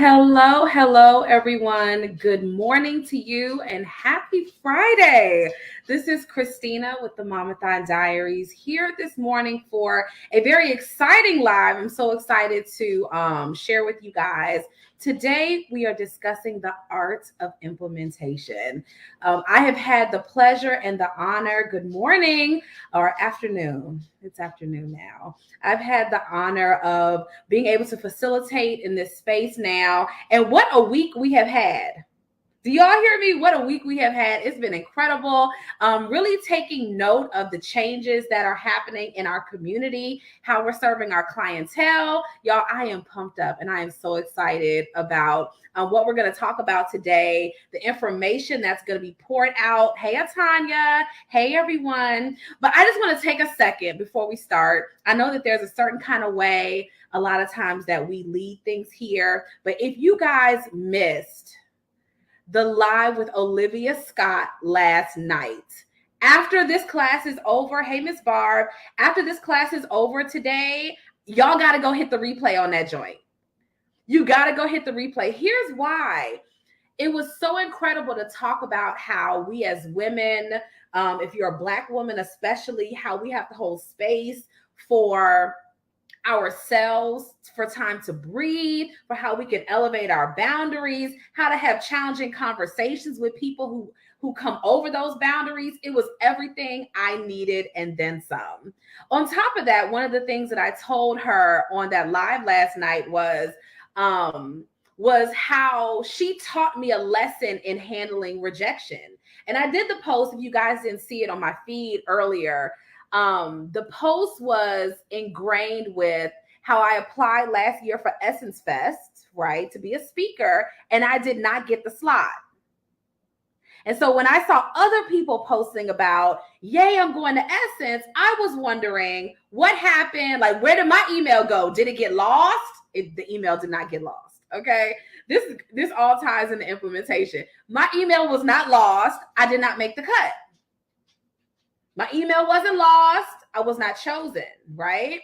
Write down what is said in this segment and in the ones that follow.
Hello, everyone. Good morning to you and happy Friday. This is Christina with the Momathon Diaries here this morning for a very exciting live. I'm so excited to share with you guys. Today, we are discussing the art of implementation. I have had the pleasure and the honor, good morning or afternoon. It's afternoon now. I've had the honor of being able to facilitate in this space now. And what a week we have had. Do y'all hear me? What a week we have had. It's been incredible. Really taking note of the changes that are happening in our community, how we're serving our clientele. Y'all, I am pumped up and I am so excited about what we're going to talk about today, the information that's going to be poured out. Hey, Tanya. Hey, everyone. But I just want to take a second before we start. I know that there's a certain kind of way a lot of times that we lead things here. But if you guys missed the live with Olivia Scott last night, after this class is over, hey, Miss Barb, after this class is over today, y'all got to go hit the replay on that joint. You got to go hit the replay. Here's why. It was so incredible to talk about how we as women, if you're a Black woman especially, how we have to hold space for ourselves, for time to breathe, for how we can elevate our boundaries, how to have challenging conversations with people who come over those boundaries. It was everything I needed and then some. On top of that, one of the things that I told her on that live last night was how she taught me a lesson in handling rejection. And I did the post, if you guys didn't see it on my feed earlier. The post was ingrained with how I applied last year for Essence Fest, right, to be a speaker, and I did not get the slot. And so when I saw other people posting about, yay, I'm going to Essence, I was wondering what happened. Like, where did my email go? Did it get lost? The email did not get lost. Okay. This all ties into implementation. My email was not lost. I did not make the cut. My email wasn't lost. I was not chosen, right?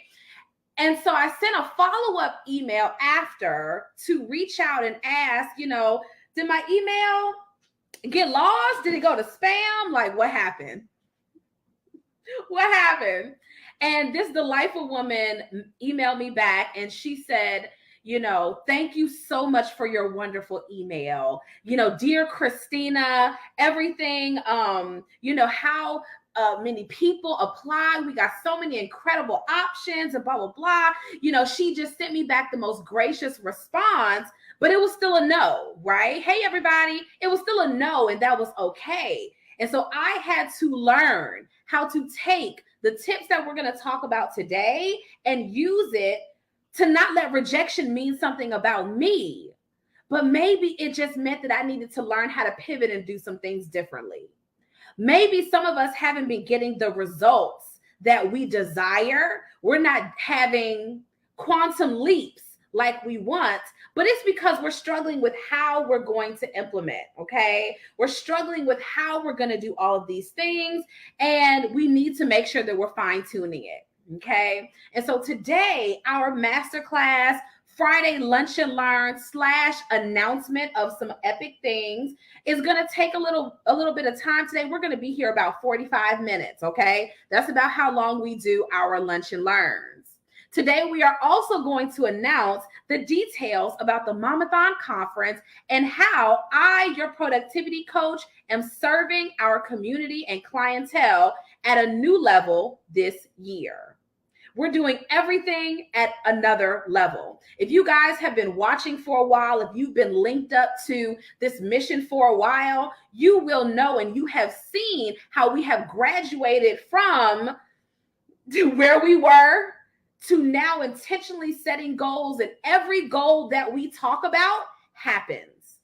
And so I sent a follow-up email after to reach out and ask, did my email get lost? Did it go to spam? Like, what happened? What happened? And this delightful woman emailed me back and she said, thank you so much for your wonderful email. Dear Christina, everything, how many people apply. We got so many incredible options and blah, blah, blah. She just sent me back the most gracious response, but it was still a no, right? Hey, everybody, it was still a no, and that was okay. And so I had to learn how to take the tips that we're going to talk about today and use it to not let rejection mean something about me, but maybe it just meant that I needed to learn how to pivot and do some things differently. Maybe some of us haven't been getting the results that we desire. We're not having quantum leaps like we want, but it's because we're struggling with how we're going to implement, okay? We're struggling with how we're going to do all of these things, and we need to make sure that we're fine-tuning it, okay? And so today, our masterclass Friday Lunch and Learn / announcement of some epic things is going to take a little bit of time today. We're going to be here about 45 minutes, okay? That's about how long we do our Lunch and Learns. Today, we are also going to announce the details about the Momathon Conference and how I, your productivity coach, am serving our community and clientele at a new level this year. We're doing everything at another level. If you guys have been watching for a while, if you've been linked up to this mission for a while, you will know and you have seen how we have graduated from where we were to now intentionally setting goals, and every goal that we talk about happens.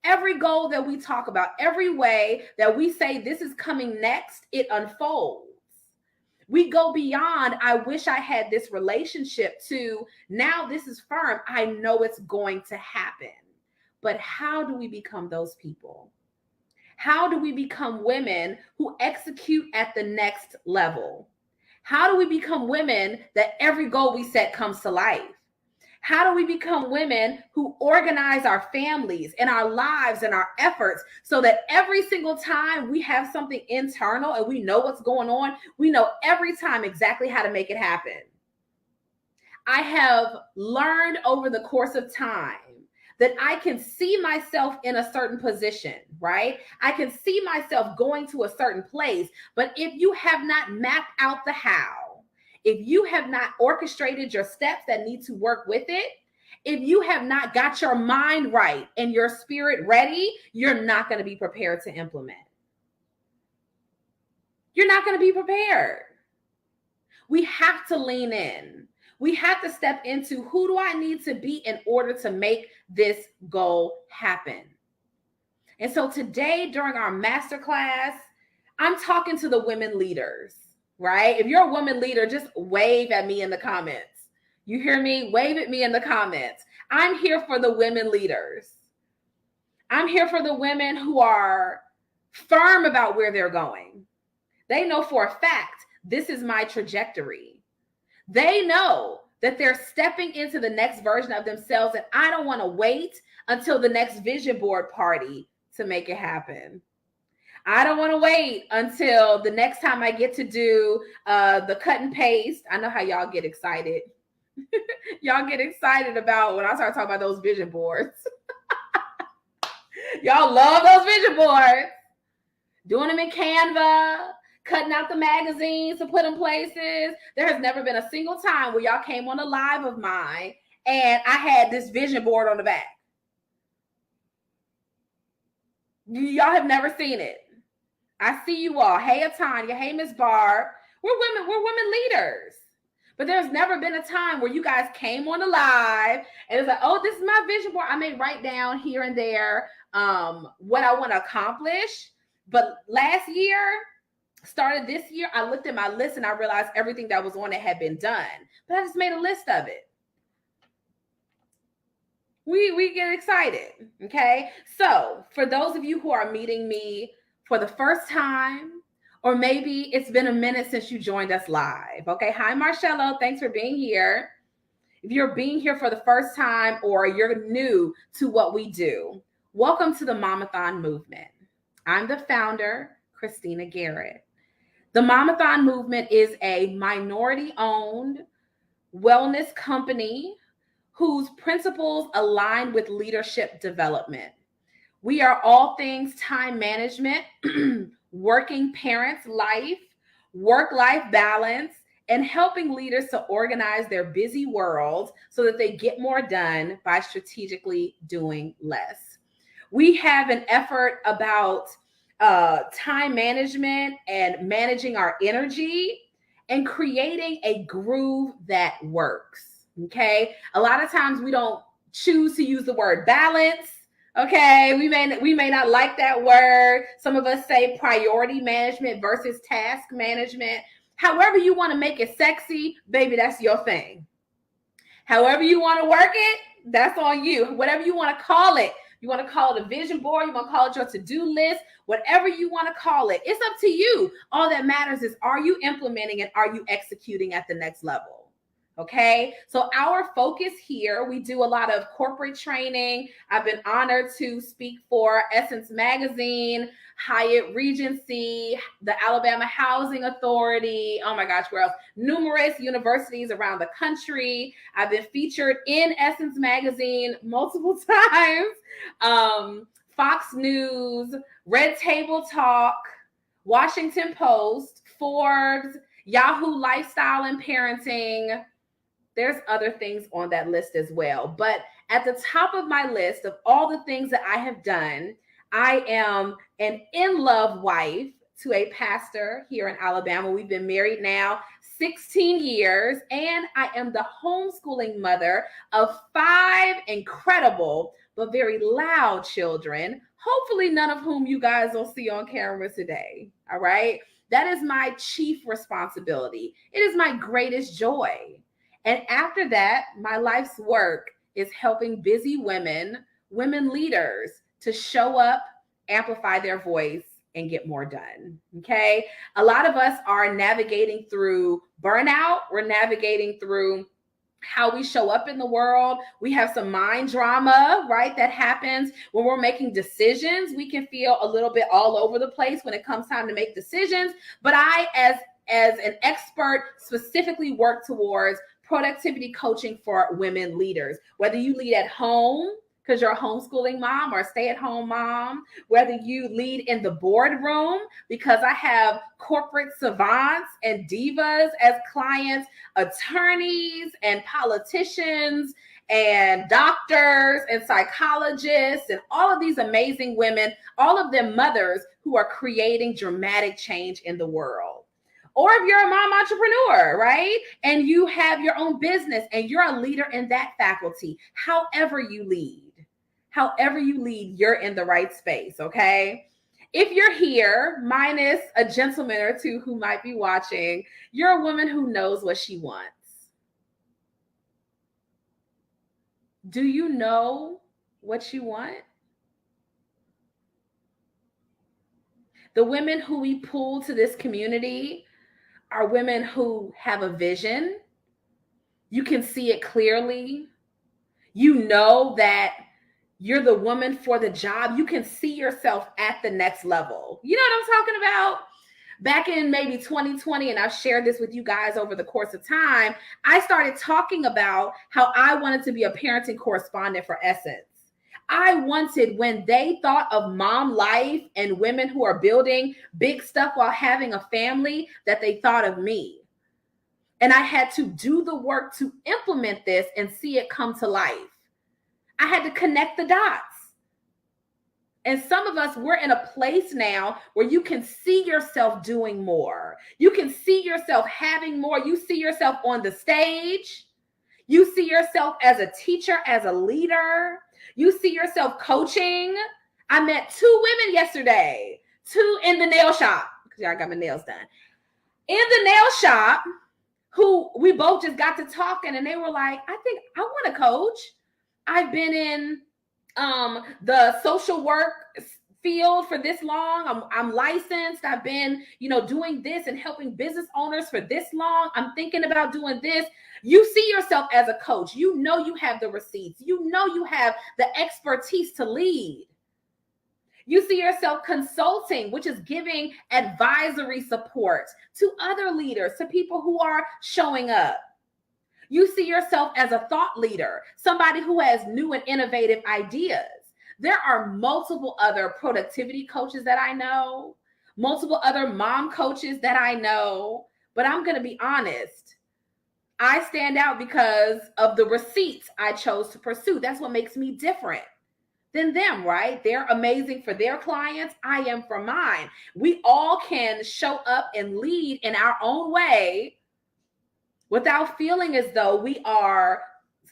Every goal that we talk about, every way that we say this is coming next, it unfolds. We go beyond, I wish I had this relationship, to now this is firm. I know it's going to happen. But how do we become those people? How do we become women who execute at the next level? How do we become women that every goal we set comes to life? How do we become women who organize our families and our lives and our efforts so that every single time we have something internal and we know what's going on, we know every time exactly how to make it happen? I have learned over the course of time that I can see myself in a certain position, right? I can see myself going to a certain place. But if you have not mapped out the how, if you have not orchestrated your steps that need to work with it, if you have not got your mind right and your spirit ready, you're not going to be prepared to implement. You're not going to be prepared. We have to lean in. We have to step into who do I need to be in order to make this goal happen. And so today during our masterclass, I'm talking to the women leaders, right? If you're a woman leader, just wave at me in the comments. You hear me? Wave at me in the comments. I'm here for the women leaders. I'm here for the women who are firm about where they're going. They know for a fact, this is my trajectory. They know that they're stepping into the next version of themselves, and I don't want to wait until the next vision board party to make it happen. I don't want to wait until the next time I get to do the cut and paste. I know how y'all get excited. Y'all get excited about when I start talking about those vision boards. Y'all love those vision boards. Doing them in Canva, cutting out the magazines to put in places. There has never been a single time where y'all came on a live of mine and I had this vision board on the back. Y'all have never seen it. I see you all. Hey, Atanya. Hey, Miss Barb. We're women leaders. But there's never been a time where you guys came on the live and it's like, oh, this is my vision board. I may write down here and there what I want to accomplish. But last year, started this year, I looked at my list and I realized everything that was on it had been done. But I just made a list of it. We get excited, okay? So for those of you who are meeting me for the first time, or maybe it's been a minute since you joined us live, okay? Hi, Marcello. Thanks for being here. If you're being here for the first time or you're new to what we do, welcome to the Momathon movement. I'm the founder, Christina Garrett. The Momathon movement is a minority-owned wellness company whose principles align with leadership development. We are all things time management, working parents' life, work-life balance, and helping leaders to organize their busy world so that they get more done by strategically doing less. We have an effort about time management and managing our energy and creating a groove that works. Okay. A lot of times we don't choose to use the word balance. Okay. We may not like that word. Some of us say priority management versus task management. However you want to make it sexy, baby, that's your thing. However you want to work it, that's on you. Whatever you want to call it. You want to call it a vision board. You want to call it your to-do list. Whatever you want to call it. It's up to you. All that matters is, are you implementing and are you executing at the next level? Okay, so our focus here, we do a lot of corporate training. I've been honored to speak for Essence Magazine, Hyatt Regency, the Alabama Housing Authority. Oh my gosh, where else? Numerous universities around the country. I've been featured in Essence Magazine multiple times. Fox News, Red Table Talk, Washington Post, Forbes, Yahoo Lifestyle and Parenting. There's other things on that list as well. But at the top of my list of all the things that I have done, I am an in-love wife to a pastor here in Alabama. We've been married now 16 years, and I am the homeschooling mother of 5 incredible but very loud children, hopefully none of whom you guys will see on camera today. All right? That is my chief responsibility. It is my greatest joy. And after that, my life's work is helping busy women leaders to show up, amplify their voice, and get more done. Okay. A lot of us are navigating through burnout. We're navigating through how we show up in the world. We have some mind drama, right? That happens when we're making decisions. We can feel a little bit all over the place when it comes time to make decisions. But I, as an expert, specifically work towards productivity coaching for women leaders. Whether you lead at home, because you're a homeschooling mom or a stay-at-home mom, whether you lead in the boardroom, because I have corporate savants and divas as clients, attorneys and politicians and doctors and psychologists and all of these amazing women, all of them mothers who are creating dramatic change in the world. Or if you're a mom entrepreneur, right? And you have your own business and you're a leader in that faculty, however you lead, you're in the right space, okay? If you're here, minus a gentleman or two who might be watching, you're a woman who knows what she wants. Do you know what you want? The women who we pull to this community are women who have a vision. You can see it clearly. You know that you're the woman for the job. You can see yourself at the next level. You know what I'm talking about? Back in maybe 2020, and I've shared this with you guys over the course of time, I started talking about how I wanted to be a parenting correspondent for Essence. I wanted, when they thought of mom life and women who are building big stuff while having a family, that they thought of me. And I had to do the work to implement this and see it come to life. I had to connect the dots. And some of us, we're in a place now where you can see yourself doing more. You can see yourself having more. You see yourself on the stage. You see yourself as a teacher, as a leader. You see yourself coaching. I met two women yesterday, two in the nail shop, because I got my nails done. In the nail shop, who we both just got to talking, and they were like, I think I want to coach. I've been in the social work field for this long. I'm licensed. I've been, doing this and helping business owners for this long. I'm thinking about doing this. You see yourself as a coach. You know you have the receipts. You know you have the expertise to lead. You see yourself consulting, which is giving advisory support to other leaders, to people who are showing up. You see yourself as a thought leader, somebody who has new and innovative ideas. There are multiple other productivity coaches that I know, multiple other mom coaches that I know, but I'm going to be honest. I stand out because of the receipts I chose to pursue. That's what makes me different than them, right? They're amazing for their clients. I am for mine. We all can show up and lead in our own way without feeling as though we are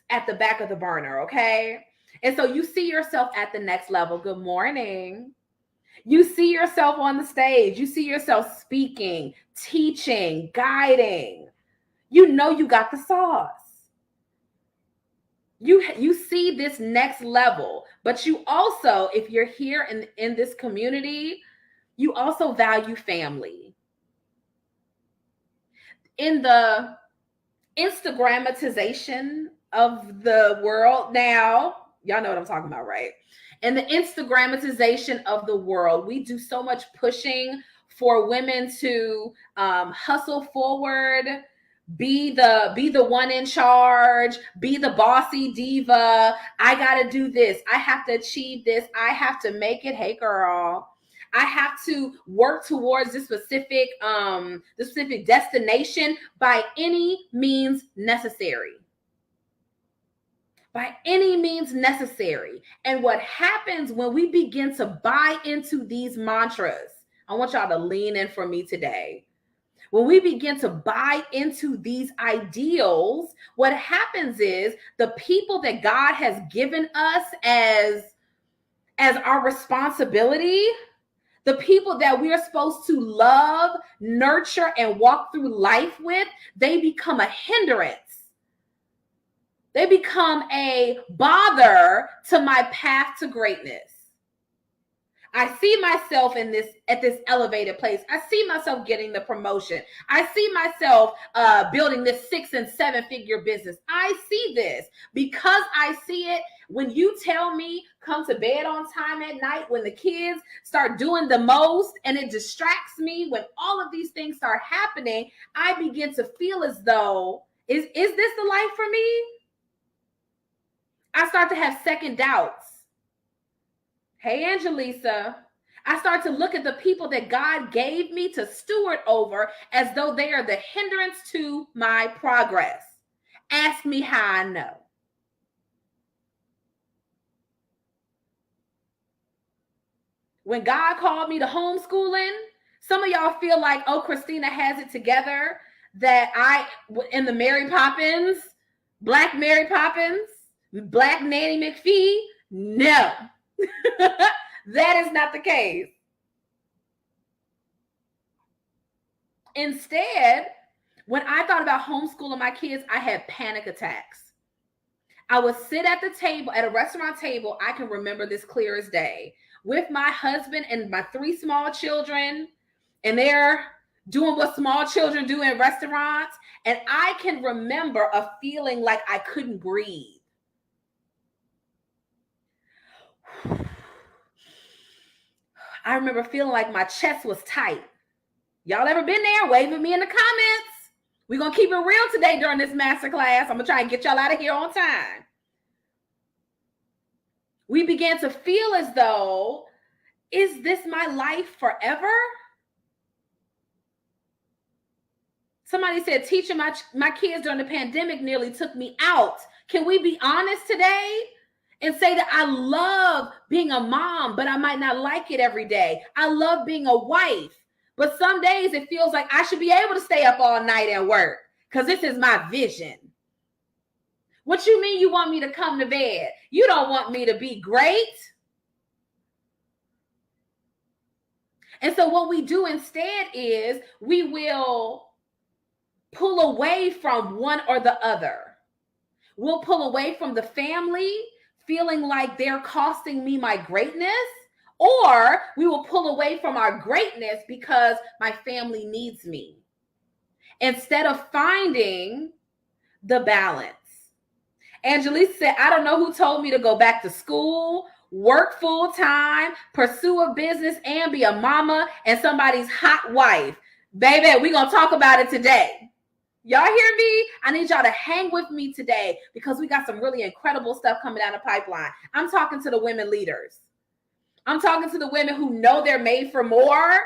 at the back of the burner, okay? And so you see yourself at the next level. Good morning. You see yourself on the stage. You see yourself speaking, teaching, guiding. You know you got the sauce. You see this next level, but you also, if you're here in this community, you also value family. In the Instagrammatization of the world now, y'all know what I'm talking about, right? In the Instagrammatization of the world, we do so much pushing for women to hustle forward, be the one in charge, be the bossy diva. I gotta do this. I have to achieve this. I have to make it. Hey, girl. I have to work towards this specific destination by any means necessary. By any means necessary. And what happens when we begin to buy into these mantras, I want y'all to lean in for me today. When we begin to buy into these ideals, what happens is the people that God has given us as our responsibility, the people that we are supposed to love, nurture, and walk through life with, they become a hindrance. They become a bother to my path to greatness. I see myself at this elevated place. I see myself getting the promotion. I see myself building this 6 and 7 figure business. I see this because I see it. When you tell me come to bed on time at night, when the kids start doing the most and it distracts me, when all of these things start happening, I begin to feel as though, is this the life for me? I start to have second doubts. Hey, Angelisa. I start to look at the people that God gave me to steward over as though they are the hindrance to my progress. Ask me how I know. When God called me to homeschooling, some of y'all feel like, oh, Christina has it together, that I, in the Mary Poppins, Black Mary Poppins, Black Nanny McPhee. No. That is not the case. Instead, when I thought about homeschooling my kids, I had panic attacks. I would sit at the table, at a restaurant table, I can remember this clear as day, with my husband and my 3 small children, and they're doing what small children do in restaurants. And I can remember a feeling like I couldn't breathe. I remember feeling like my chest was tight. Y'all ever been there? Wave at me in the comments. We're going to keep it real today during this masterclass. I'm going to try and get y'all out of here on time. We began to feel as though, is this my life forever? Somebody said teaching my kids during the pandemic nearly took me out. Can we be honest today and say that I love being a mom, but I might not like it every day? I love being a wife, but some days it feels like I should be able to stay up all night and work because this is my vision. What you mean you want me to come to bed? You don't want me to be great. And so what we do instead is we will pull away from one or the other. We'll pull away from the family, feeling like they're costing me my greatness, or we will pull away from our greatness because my family needs me, instead of finding the balance. Angelique said, I don't know who told me to go back to school, work full time, pursue a business, and be a mama and somebody's hot wife. Baby, we're going to talk about it today. Y'all hear me? I need y'all to hang with me today because we got some really incredible stuff coming down the pipeline. I'm talking to the women leaders. I'm talking to the women who know they're made for more,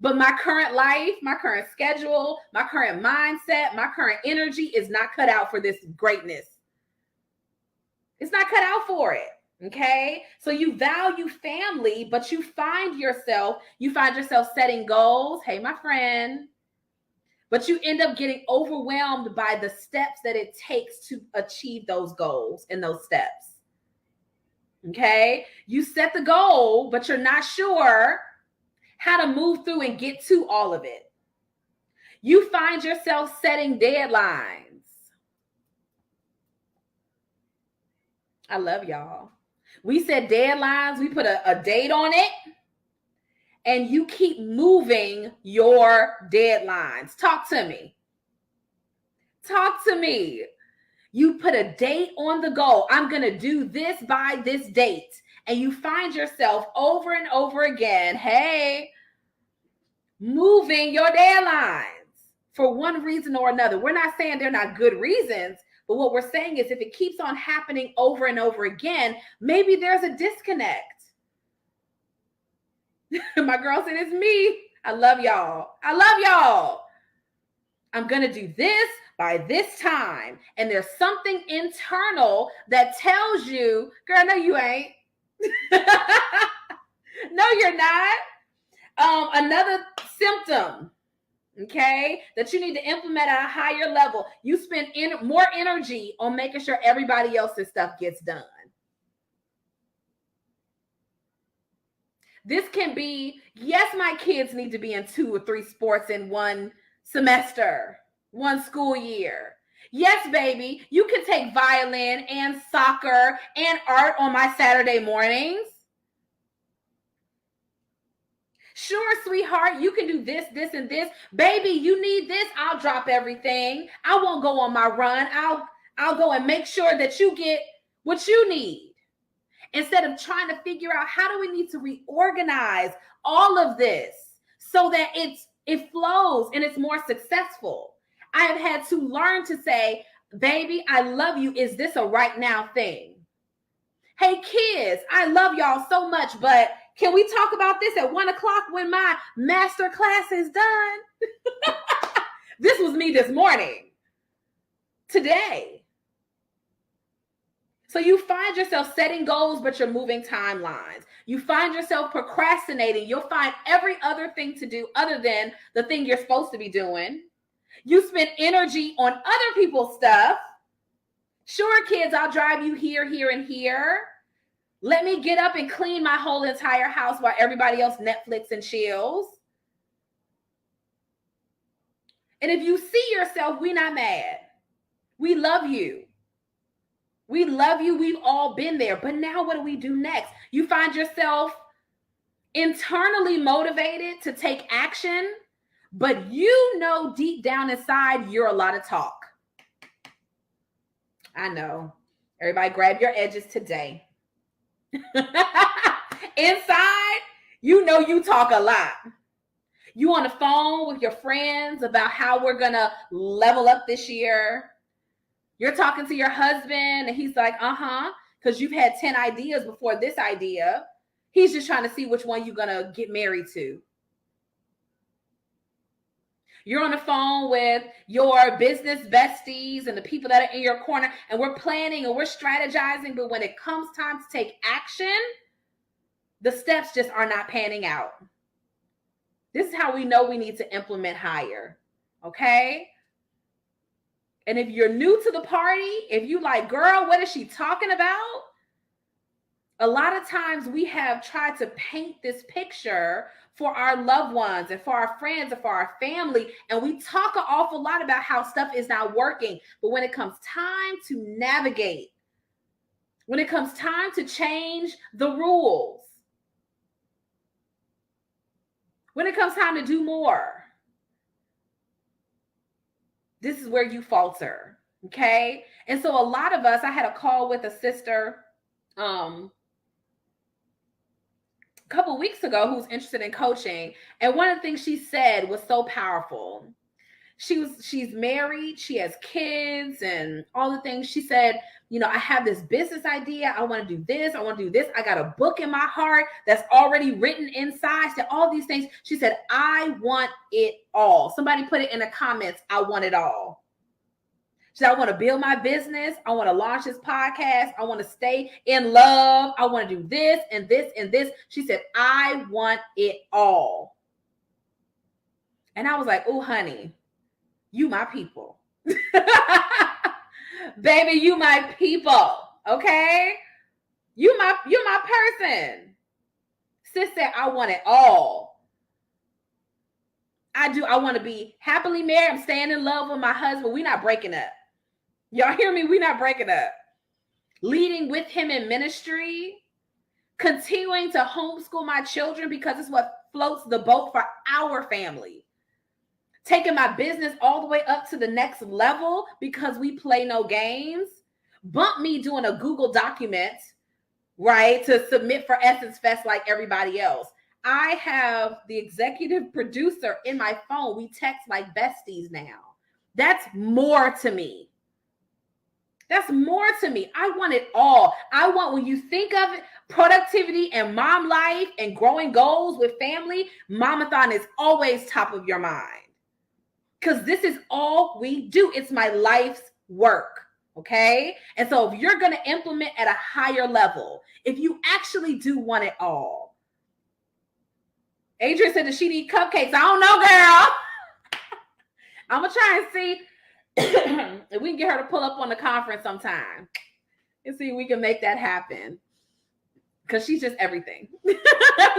but my current life, my current schedule, my current mindset, my current energy is not cut out for this greatness. It's not cut out for it. Okay. So you value family, but you find yourself setting goals. Hey, my friend. But you end up getting overwhelmed by the steps that it takes to achieve those goals and those steps. Okay. You set the goal, but you're not sure how to move through and get to all of it. You find yourself setting deadlines. I love y'all. We set deadlines. We put a date on it. And you keep moving your deadlines. Talk to me. Talk to me. You put a date on the goal. I'm going to do this by this date. And you find yourself over and over again, hey, moving your deadlines for one reason or another. We're not saying they're not good reasons, but what we're saying is if it keeps on happening over and over again, maybe there's a disconnect. My girl said, it's me. I love y'all. I love y'all. I'm going to do this by this time. And there's something internal that tells you, girl, no, you ain't. No, you're not. Another symptom, okay, that you need to implement at a higher level. You spend more energy on making sure everybody else's stuff gets done. This can be, yes, my kids need to be in 2 or 3 sports in one semester, one school year. Yes, baby, you can take violin and soccer and art on my Saturday mornings. Sure, sweetheart, you can do this, this, and this. Baby, you need this. I'll drop everything. I won't go on my run. I'll go and make sure that you get what you need. Instead of trying to figure out how do we need to reorganize all of this so that it flows and it's more successful. I have had to learn to say, baby, I love you. Is this a right now thing? Hey, kids, I love y'all so much, but can we talk about this at 1 o'clock when my master class is done? This was me this morning, today. So you find yourself setting goals, but you're moving timelines. You find yourself procrastinating. You'll find every other thing to do other than the thing you're supposed to be doing. You spend energy on other people's stuff. Sure, kids, I'll drive you here, here, and here. Let me get up and clean my whole entire house while everybody else Netflix and chills. And if you see yourself, we're not mad. We love you. We love you. We've all been there. But now what do we do next? You find yourself internally motivated to take action, but you know deep down inside you're a lot of talk. I know. Everybody grab your edges today. Inside, you know you talk a lot. You on the phone with your friends about how we're going to level up this year. You're talking to your husband and he's like, because you've had 10 ideas before this idea. He's just trying to see which one you're going to get married to. You're on the phone with your business besties and the people that are in your corner, and we're planning and we're strategizing, but when it comes time to take action, the steps just are not panning out. This is how we know we need to implement higher, okay? And if you're new to the party, if you like, girl, what is she talking about? A lot of times we have tried to paint this picture for our loved ones and for our friends and for our family. And we talk an awful lot about how stuff is not working. But when it comes time to navigate, when it comes time to change the rules, when it comes time to do more, this is where you falter, okay? And so a lot of us, I had a call with a sister a couple weeks ago who's interested in coaching. And one of the things she said was so powerful. She's married, she has kids and all the things. She said, I have this business idea. I want to do this. I want to do this. I got a book in my heart that's already written inside. She said all these things. She said, I want it all. Somebody put it in the comments. I want it all. She said, I want to build my business. I want to launch this podcast. I want to stay in love. I want to do this and this and this. She said, I want it all. And I was like, oh, honey, you my people. Baby, you my people, okay? You're my person. Sis said, I want it all. I do. I want to be happily married. I'm staying in love with my husband. We're not breaking up. Y'all hear me? We're not breaking up. Leading with him in ministry. Continuing to homeschool my children because it's what floats the boat for our family. Taking my business all the way up to the next level because we play no games. Bump me doing a Google document, right, to submit for Essence Fest like everybody else. I have the executive producer in my phone. We text like besties now. That's more to me. That's more to me. I want it all. I want, when you think of it, productivity and mom life and growing goals with family, Momathon is always top of your mind. Because this is all we do. It's my life's work, okay? And so if you're going to implement at a higher level, if you actually do want it all. Adrian said that she need cupcakes. I don't know, girl. I'm going to try and see if we can get her to pull up on the conference sometime and see if we can make that happen. Because she's just everything.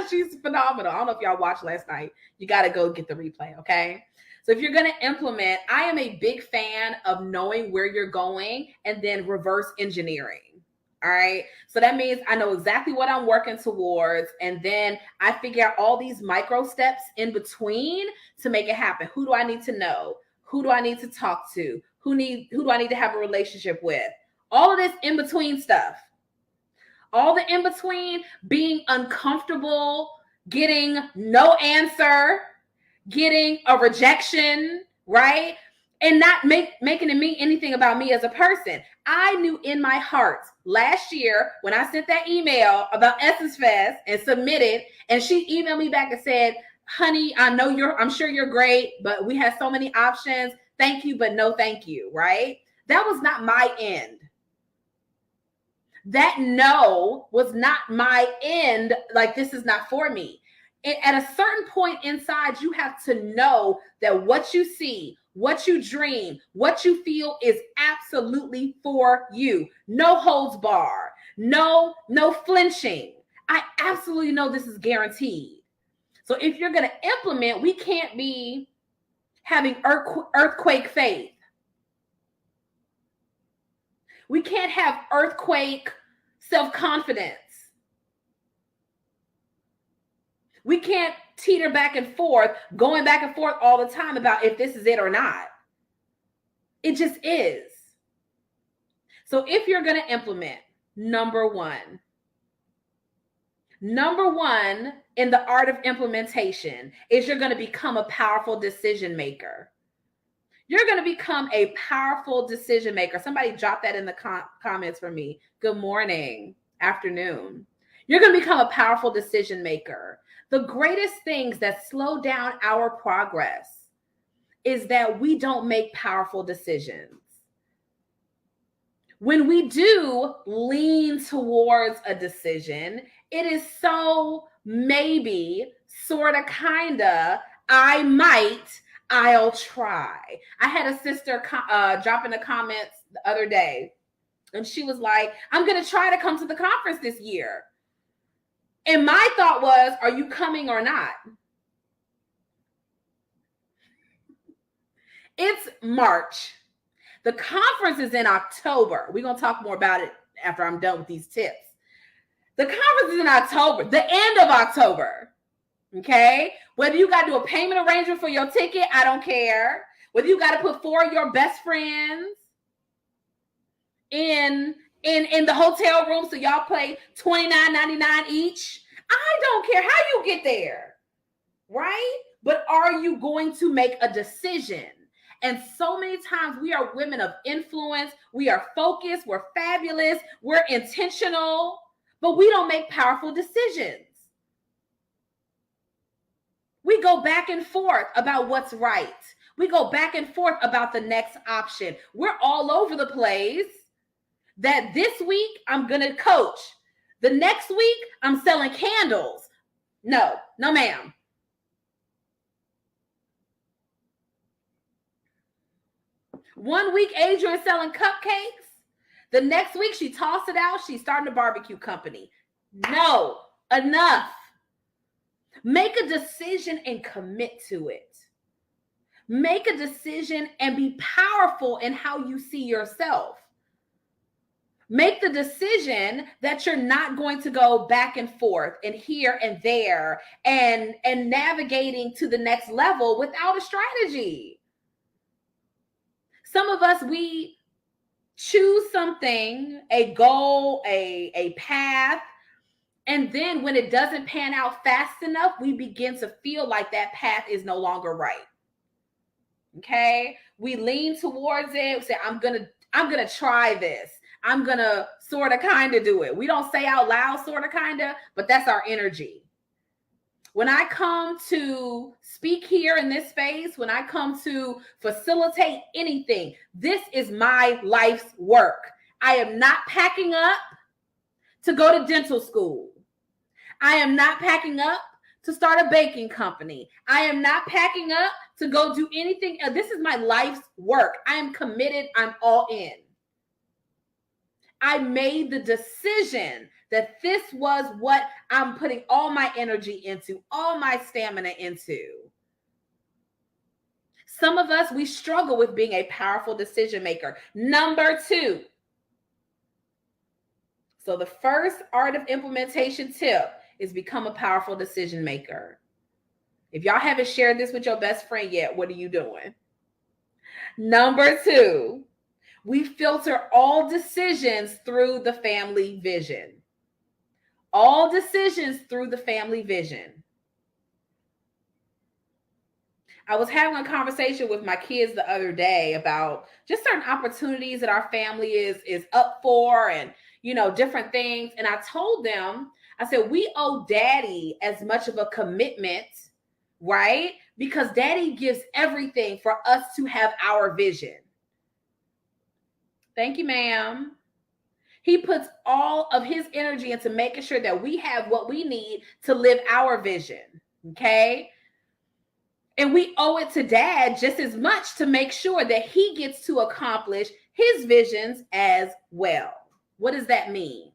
She's phenomenal. I don't know if y'all watched last night. You got to go get the replay, okay? So if you're going to implement, I am a big fan of knowing where you're going and then reverse engineering. All right. So that means I know exactly what I'm working towards. And then I figure out all these micro steps in between to make it happen. Who do I need to know? Who do I need to talk to? Who do I need to have a relationship with? All of this in between stuff. All the in between, being uncomfortable, getting no answer, getting a rejection, right? And not making it mean anything about me as a person. I knew in my heart last year when I sent that email about Essence Fest and submitted, and she emailed me back and said, honey, I'm sure you're great, but we have so many options. Thank you, but no thank you, right? That was not my end. That no was not my end. Like, this is not for me. At a certain point inside, you have to know that what you see, what you dream, what you feel is absolutely for you. No holds bar, no flinching. I absolutely know this is guaranteed. So if you're going to implement, we can't be having earthquake faith. We can't have earthquake self-confidence. We can't teeter back and forth, going back and forth all the time about if this is it or not. It just is. So if you're going to implement, number one in the art of implementation is you're going to become a powerful decision maker. You're going to become a powerful decision maker. Somebody drop that in the comments for me. Good morning, afternoon. You're going to become a powerful decision maker. The greatest things that slow down our progress is that we don't make powerful decisions. When we do lean towards a decision, it is so maybe, sort of, kinda, I might, I'll try. I had a sister drop in the comments the other day, and she was like, I'm going to try to come to the conference this year. And my thought was, are you coming or not? It's March. The conference is in October. We're going to talk more about it after I'm done with these tips. The conference is in October, the end of October. Okay? Whether you got to do a payment arrangement for your ticket, I don't care. Whether you got to put 4 of your best friends in the hotel room so y'all pay $29.99 each, I don't care how you get there, right? But are you going to make a decision? And so many times we are women of influence. We are focused. We're fabulous. We're intentional, but we don't make powerful decisions. We go back and forth about what's right. We go back and forth about the next option. We're all over the place. That this week I'm going to coach. The next week I'm selling candles. No, ma'am. One week Adrian's selling cupcakes. The next week she tossed it out. She's starting a barbecue company. No, enough. Make a decision and commit to it. Make a decision and be powerful in how you see yourself. Make the decision that you're not going to go back and forth and here and there and navigating to the next level without a strategy. Some of us, we choose something, a goal, a path, and then when it doesn't pan out fast enough, we begin to feel like that path is no longer right. Okay? We lean towards it, say, I'm gonna try this. I'm going to sort of kind of do it. We don't say out loud sort of kind of, but that's our energy. When I come to speak here in this space, when I come to facilitate anything, this is my life's work. I am not packing up to go to dental school. I am not packing up to start a baking company. I am not packing up to go do anything. This is my life's work. I am committed. I'm all in. I made the decision that this was what I'm putting all my energy into, all my stamina into. Some of us, we struggle with being a powerful decision maker. Number 2, So the first art of implementation tip is become a powerful decision maker. If y'all haven't shared this with your best friend yet, what are you doing? Number 2, we filter all decisions through the family vision. All decisions through the family vision. I was having a conversation with my kids the other day about just certain opportunities that our family is up for, and different things. And I told them, I said, we owe daddy as much of a commitment, right? Because daddy gives everything for us to have our vision. Thank you, ma'am. He puts all of his energy into making sure that we have what we need to live our vision. Okay. And we owe it to dad just as much to make sure that he gets to accomplish his visions as well. What does that mean?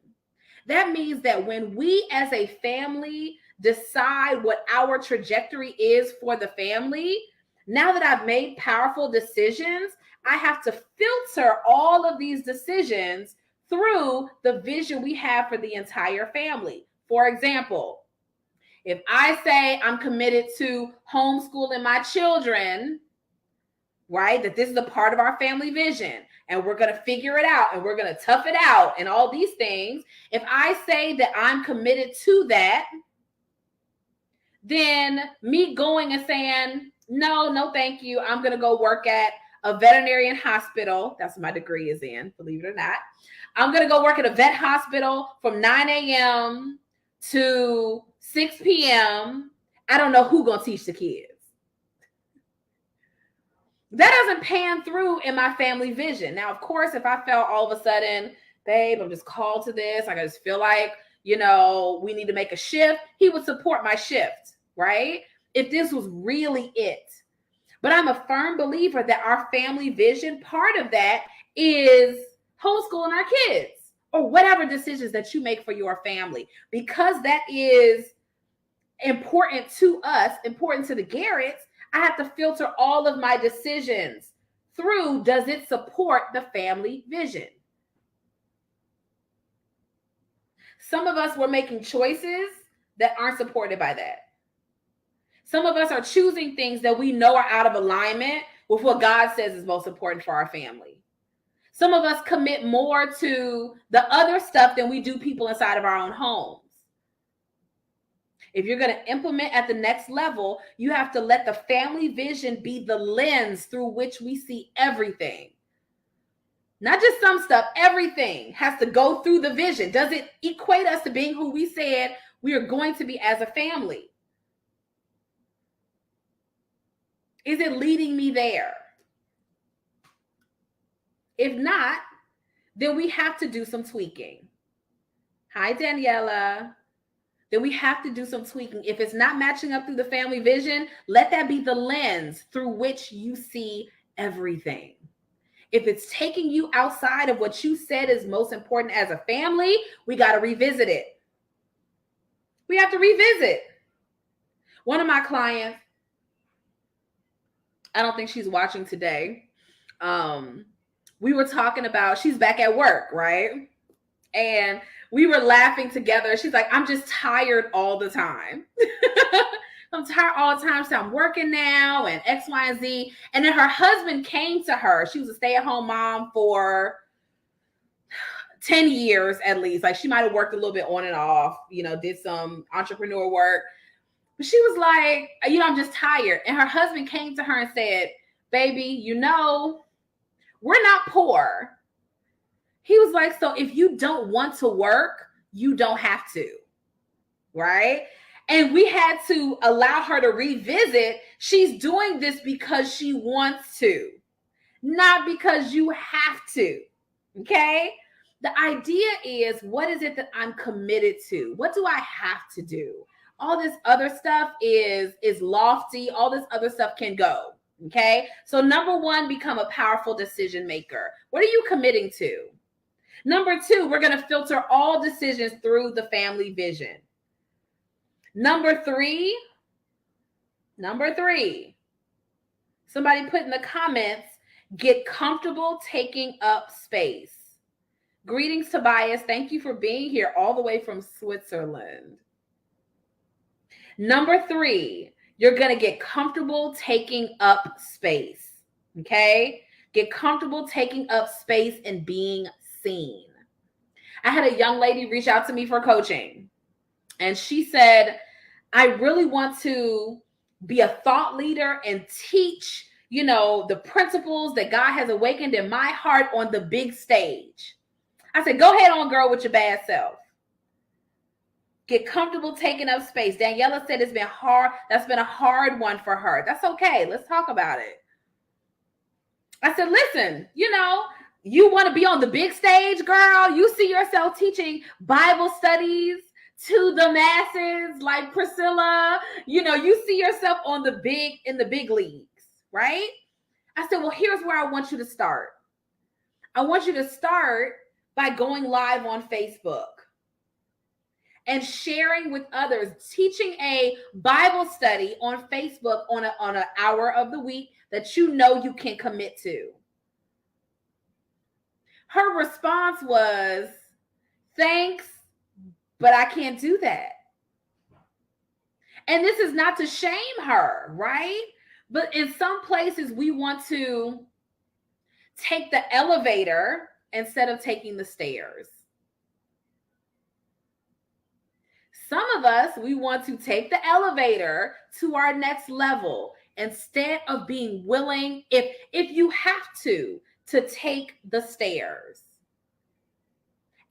That means that when we as a family decide what our trajectory is for the family, now that I've made powerful decisions, I have to filter all of these decisions through the vision we have for the entire family. For example, if I say I'm committed to homeschooling my children, right, that this is a part of our family vision and we're going to figure it out and we're going to tough it out and all these things, if I say that I'm committed to that, then me going and saying, no, thank you, I'm going to go work at a veterinarian hospital. That's what my degree is in, believe it or not. I'm going to go work at a vet hospital from 9 a.m. to 6 p.m. I don't know who's going to teach the kids. That doesn't pan through in my family vision. Now, of course, if I felt all of a sudden, babe, I'm just called to this, I just feel like, we need to make a shift, he would support my shift, right? If this was really it. But I'm a firm believer that our family vision, part of that is homeschooling our kids or whatever decisions that you make for your family, because that is important to us, important to the Garretts. I have to filter all of my decisions through, does it support the family vision? Some of us were making choices that aren't supported by that. Some of us are choosing things that we know are out of alignment with what God says is most important for our family. Some of us commit more to the other stuff than we do people inside of our own homes. If you're going to implement at the next level, you have to let the family vision be the lens through which we see everything. Not just some stuff, everything has to go through the vision. Does it equate us to being who we said we are going to be as a family? Is it leading me there? If not, then we have to do some tweaking. Hi, Daniela. Then we have to do some tweaking. If it's not matching up through the family vision, let that be the lens through which you see everything. If it's taking you outside of what you said is most important as a family, we got to revisit it. We have to revisit. One of my clients, I don't think she's watching today. We were talking about, she's back at work, right? And we were laughing together. She's like, I'm just tired all the time. I'm tired all the time. So I'm working now and X, Y, and Z. And then her husband came to her. She was a stay-at-home mom for 10 years at least. Like, she might have worked a little bit on and off, did some entrepreneur work. But she was like, I'm just tired. And her husband came to her and said, baby, we're not poor. He was like, so if you don't want to work, you don't have to, right? And we had to allow her to revisit. She's doing this because she wants to, not because you have to, okay? The idea is, what is it that I'm committed to? What do I have to do? All this other stuff is lofty. All this other stuff can go, okay? So number 1, become a powerful decision maker. What are you committing to? Number 2, we're going to filter all decisions through the family vision. Number three, somebody put in the comments, get comfortable taking up space. Greetings, Tobias. Thank you for being here all the way from Switzerland. Number 3, you're going to get comfortable taking up space. Okay? Get comfortable taking up space and being seen. I had a young lady reach out to me for coaching, and she said, I really want to be a thought leader and teach, the principles that God has awakened in my heart on the big stage. I said, go ahead on, girl, with your bad self. Get comfortable taking up space. Daniela said it's been hard. That's been a hard one for her. That's okay. Let's talk about it. I said, listen, you want to be on the big stage, girl. You see yourself teaching Bible studies to the masses like Priscilla. You see yourself in the big leagues, right? I said, well, here's where I want you to start. I want you to start by going live on Facebook and sharing with others, teaching a Bible study on Facebook on an hour of the week that you can commit to. Her response was, thanks, but I can't do that. And this is not to shame her, right? But in some places, we want to take the elevator instead of taking the stairs. Some of us, we want to take the elevator to our next level instead of being willing, if you have to take the stairs.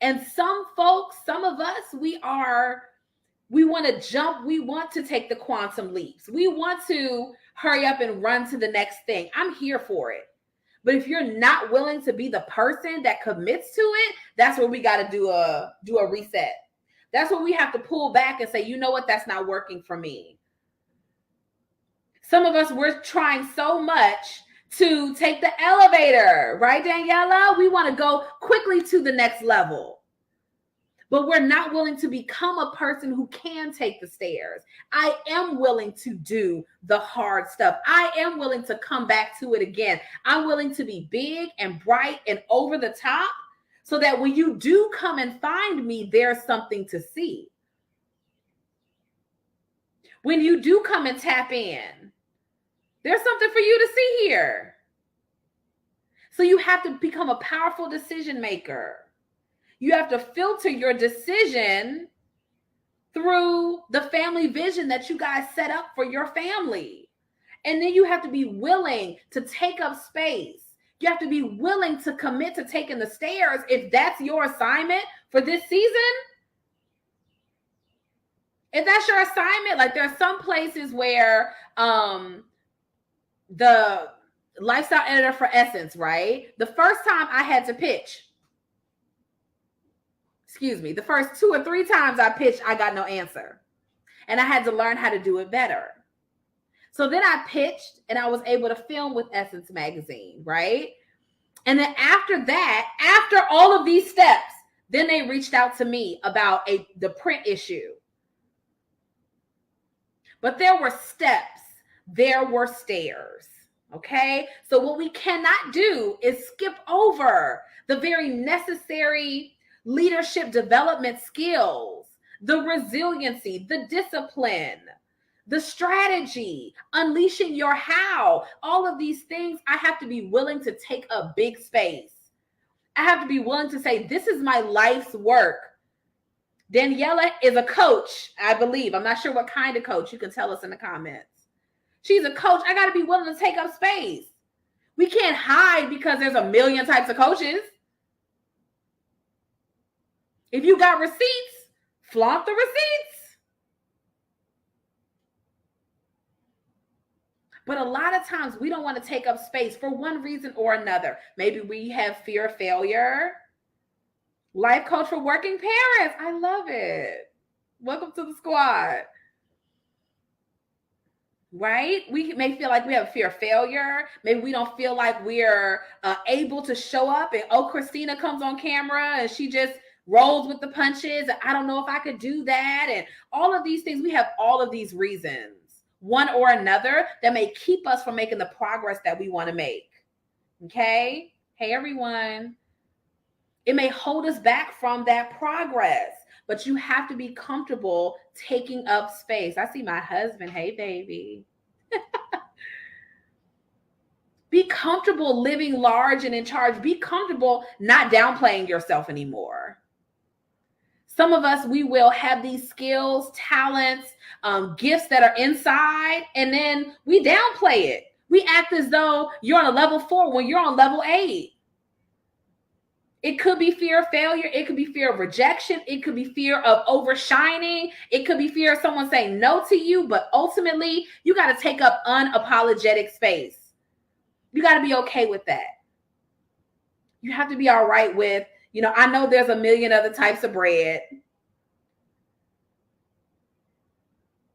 And some folks, some of us, we want to jump. We want to take the quantum leaps. We want to hurry up and run to the next thing. I'm here for it. But if you're not willing to be the person that commits to it, that's where we got to do a reset. That's where we have to pull back and say, you know what, that's not working for me. Some of us, we're trying so much to take the elevator, right, Daniela? We want to go quickly to the next level. But we're not willing to become a person who can take the stairs. I am willing to do the hard stuff. I am willing to come back to it again. I'm willing to be big and bright and over the top so that when you do come and find me, there's something to see. When you do come and tap in, there's something for you to see here. So you have to become a powerful decision maker. You have to filter your decision through the family vision that you guys set up for your family. And then you have to be willing to take up space. You have to be willing to commit to taking the stairs if that's your assignment for this season. If that's your assignment, like there are some places where the lifestyle editor for Essence, right? The first time I had to pitch, the first 2 or 3 times I pitched, I got no answer. And I had to learn how to do it better. So then I pitched and I was able to film with Essence Magazine, right? And then after that, after all of these steps, then they reached out to me about the print issue. But there were steps, there were stairs, okay? So what we cannot do is skip over the very necessary leadership development skills, the resiliency, the discipline, the strategy, unleashing your how. All of these things, I have to be willing to take up big space. I have to be willing to say, this is my life's work. Daniela is a coach, I believe. I'm not sure what kind of coach. You can tell us in the comments. She's a coach. I got to be willing to take up space. We can't hide because there's a million types of coaches. If you got receipts, flaunt the receipts. But a lot of times we don't want to take up space for one reason or another. Maybe we have fear of failure. Life coach for working parents. I love it. Welcome to the squad. Right? We may feel like we have fear of failure. Maybe we don't feel like we're able to show up and, Christina comes on camera and she just rolls with the punches. I don't know if I could do that. And all of these things, we have all of these reasons, one or another, that may keep us from making the progress that we want to make. Okay? Hey, everyone. It may hold us back from that progress, but you have to be comfortable taking up space. I see my husband. Hey, baby. Be comfortable living large and in charge. Be comfortable not downplaying yourself anymore. Some of us, we will have these skills, talents, gifts that are inside, and then we downplay it. We act as though you're on a level 4 when you're on level 8. It could be fear of failure. It could be fear of rejection. It could be fear of overshining. It could be fear of someone saying no to you. But ultimately, you got to take up unapologetic space. You got to be okay with that. You have to be all right with, I know there's a million other types of bread.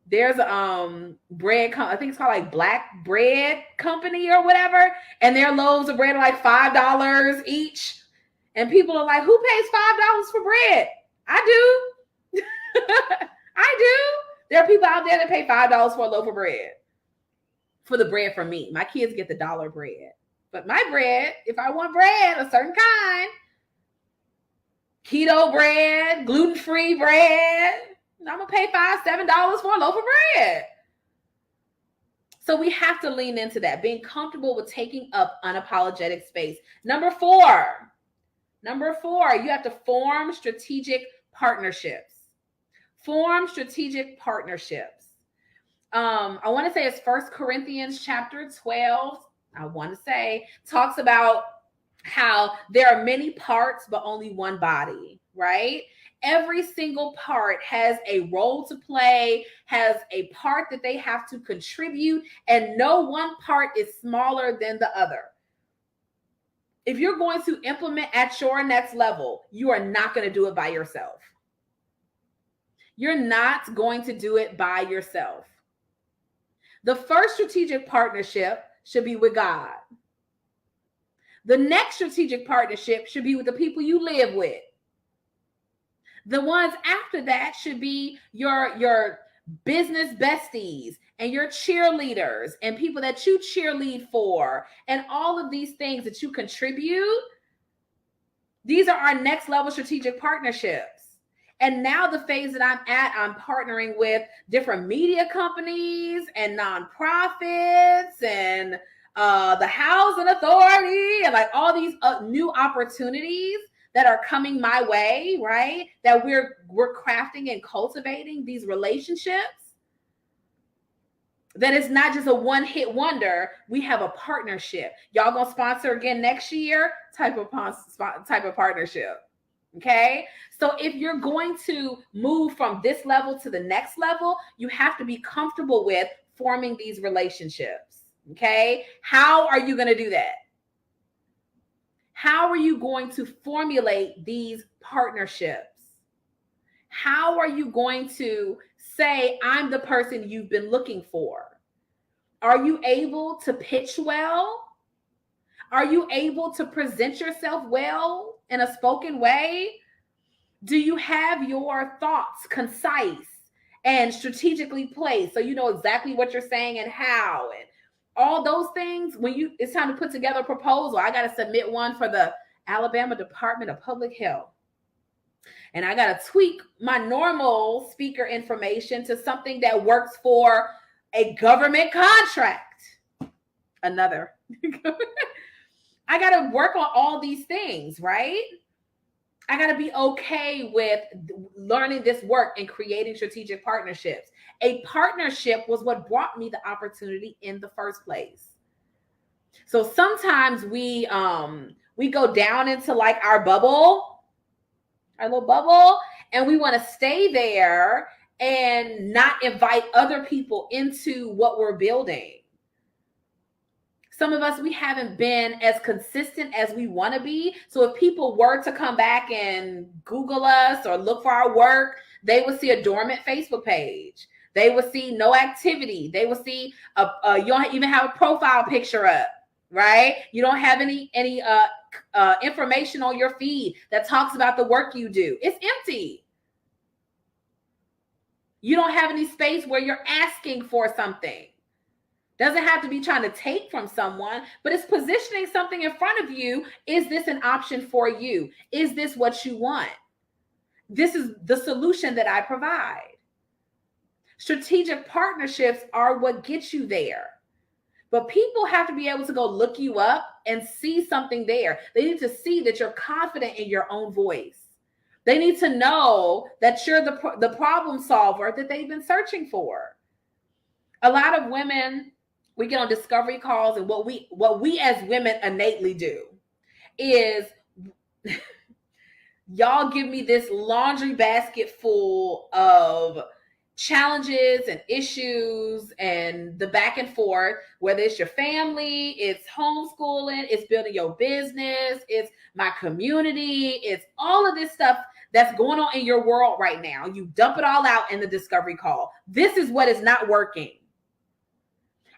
There's bread, I think it's called like Black Bread Company or whatever. And their loaves of bread are like $5 each. And people are like, who pays $5 for bread? I do. I do. There are people out there that pay $5 for a loaf of bread. For the bread from me. My kids get the dollar bread. But my bread, if I want bread, a certain kind, keto bread, gluten-free bread, I'm going to pay $5, $7 for a loaf of bread. So we have to lean into that, being comfortable with taking up unapologetic space. Number four, you have to form strategic partnerships. Form strategic partnerships. I want to say it's 1 Corinthians chapter 12. I want to say talks about how there are many parts, but only one body, right? Every single part has a role to play, has a part that they have to contribute, and no one part is smaller than the other. If you're going to implement at your next level, you are not going to do it by yourself. You're not going to do it by yourself. The first strategic partnership should be with God. The next strategic partnership should be with the people you live with. The ones after that should be your business besties and your cheerleaders and people that you cheerlead for and all of these things that you contribute. These are our next level strategic partnerships. And now the phase that I'm at, I'm partnering with different media companies and nonprofits and the housing authority and like all these new opportunities that are coming my way, right? That we're crafting and cultivating these relationships. That it's not just a one-hit wonder. We have a partnership. Y'all gonna sponsor again next year? Type of partnership. Okay. So if you're going to move from this level to the next level, you have to be comfortable with forming these relationships. Okay. How are you going to do that? How are you going to formulate these partnerships? How are you going to say, I'm the person you've been looking for? Are you able to pitch well? Are you able to present yourself well in a spoken way? Do you have your thoughts concise and strategically placed so you know exactly what you're saying and how? And all those things, when it's time to put together a proposal, I got to submit one for the Alabama Department of Public Health. And I got to tweak my normal speaker information to something that works for a government contract. Another. I got to work on all these things, right? I got to be okay with learning this work and creating strategic partnerships. A partnership was what brought me the opportunity in the first place. So sometimes we go down into like our little bubble, and we want to stay there and not invite other people into what we're building. Some of us, we haven't been as consistent as we want to be. So if people were to come back and Google us or look for our work, they would see a dormant Facebook page. They would see no activity. They would see you don't even have a profile picture up, right? You don't have any information on your feed that talks about the work you do. It's empty. You don't have any space where you're asking for something. Doesn't have to be trying to take from someone, but it's positioning something in front of you. Is this an option for you? Is this what you want? This is the solution that I provide. Strategic partnerships are what gets you there. But people have to be able to go look you up and see something there. They need to see that you're confident in your own voice. They need to know that you're the problem solver that they've been searching for. A lot of women, we get on discovery calls, and what we as women innately do is y'all give me this laundry basket full of challenges and issues and the back and forth, whether it's your family, it's homeschooling, it's building your business, it's my community, it's all of this stuff that's going on in your world right now. You dump it all out in the discovery call. This is what is not working.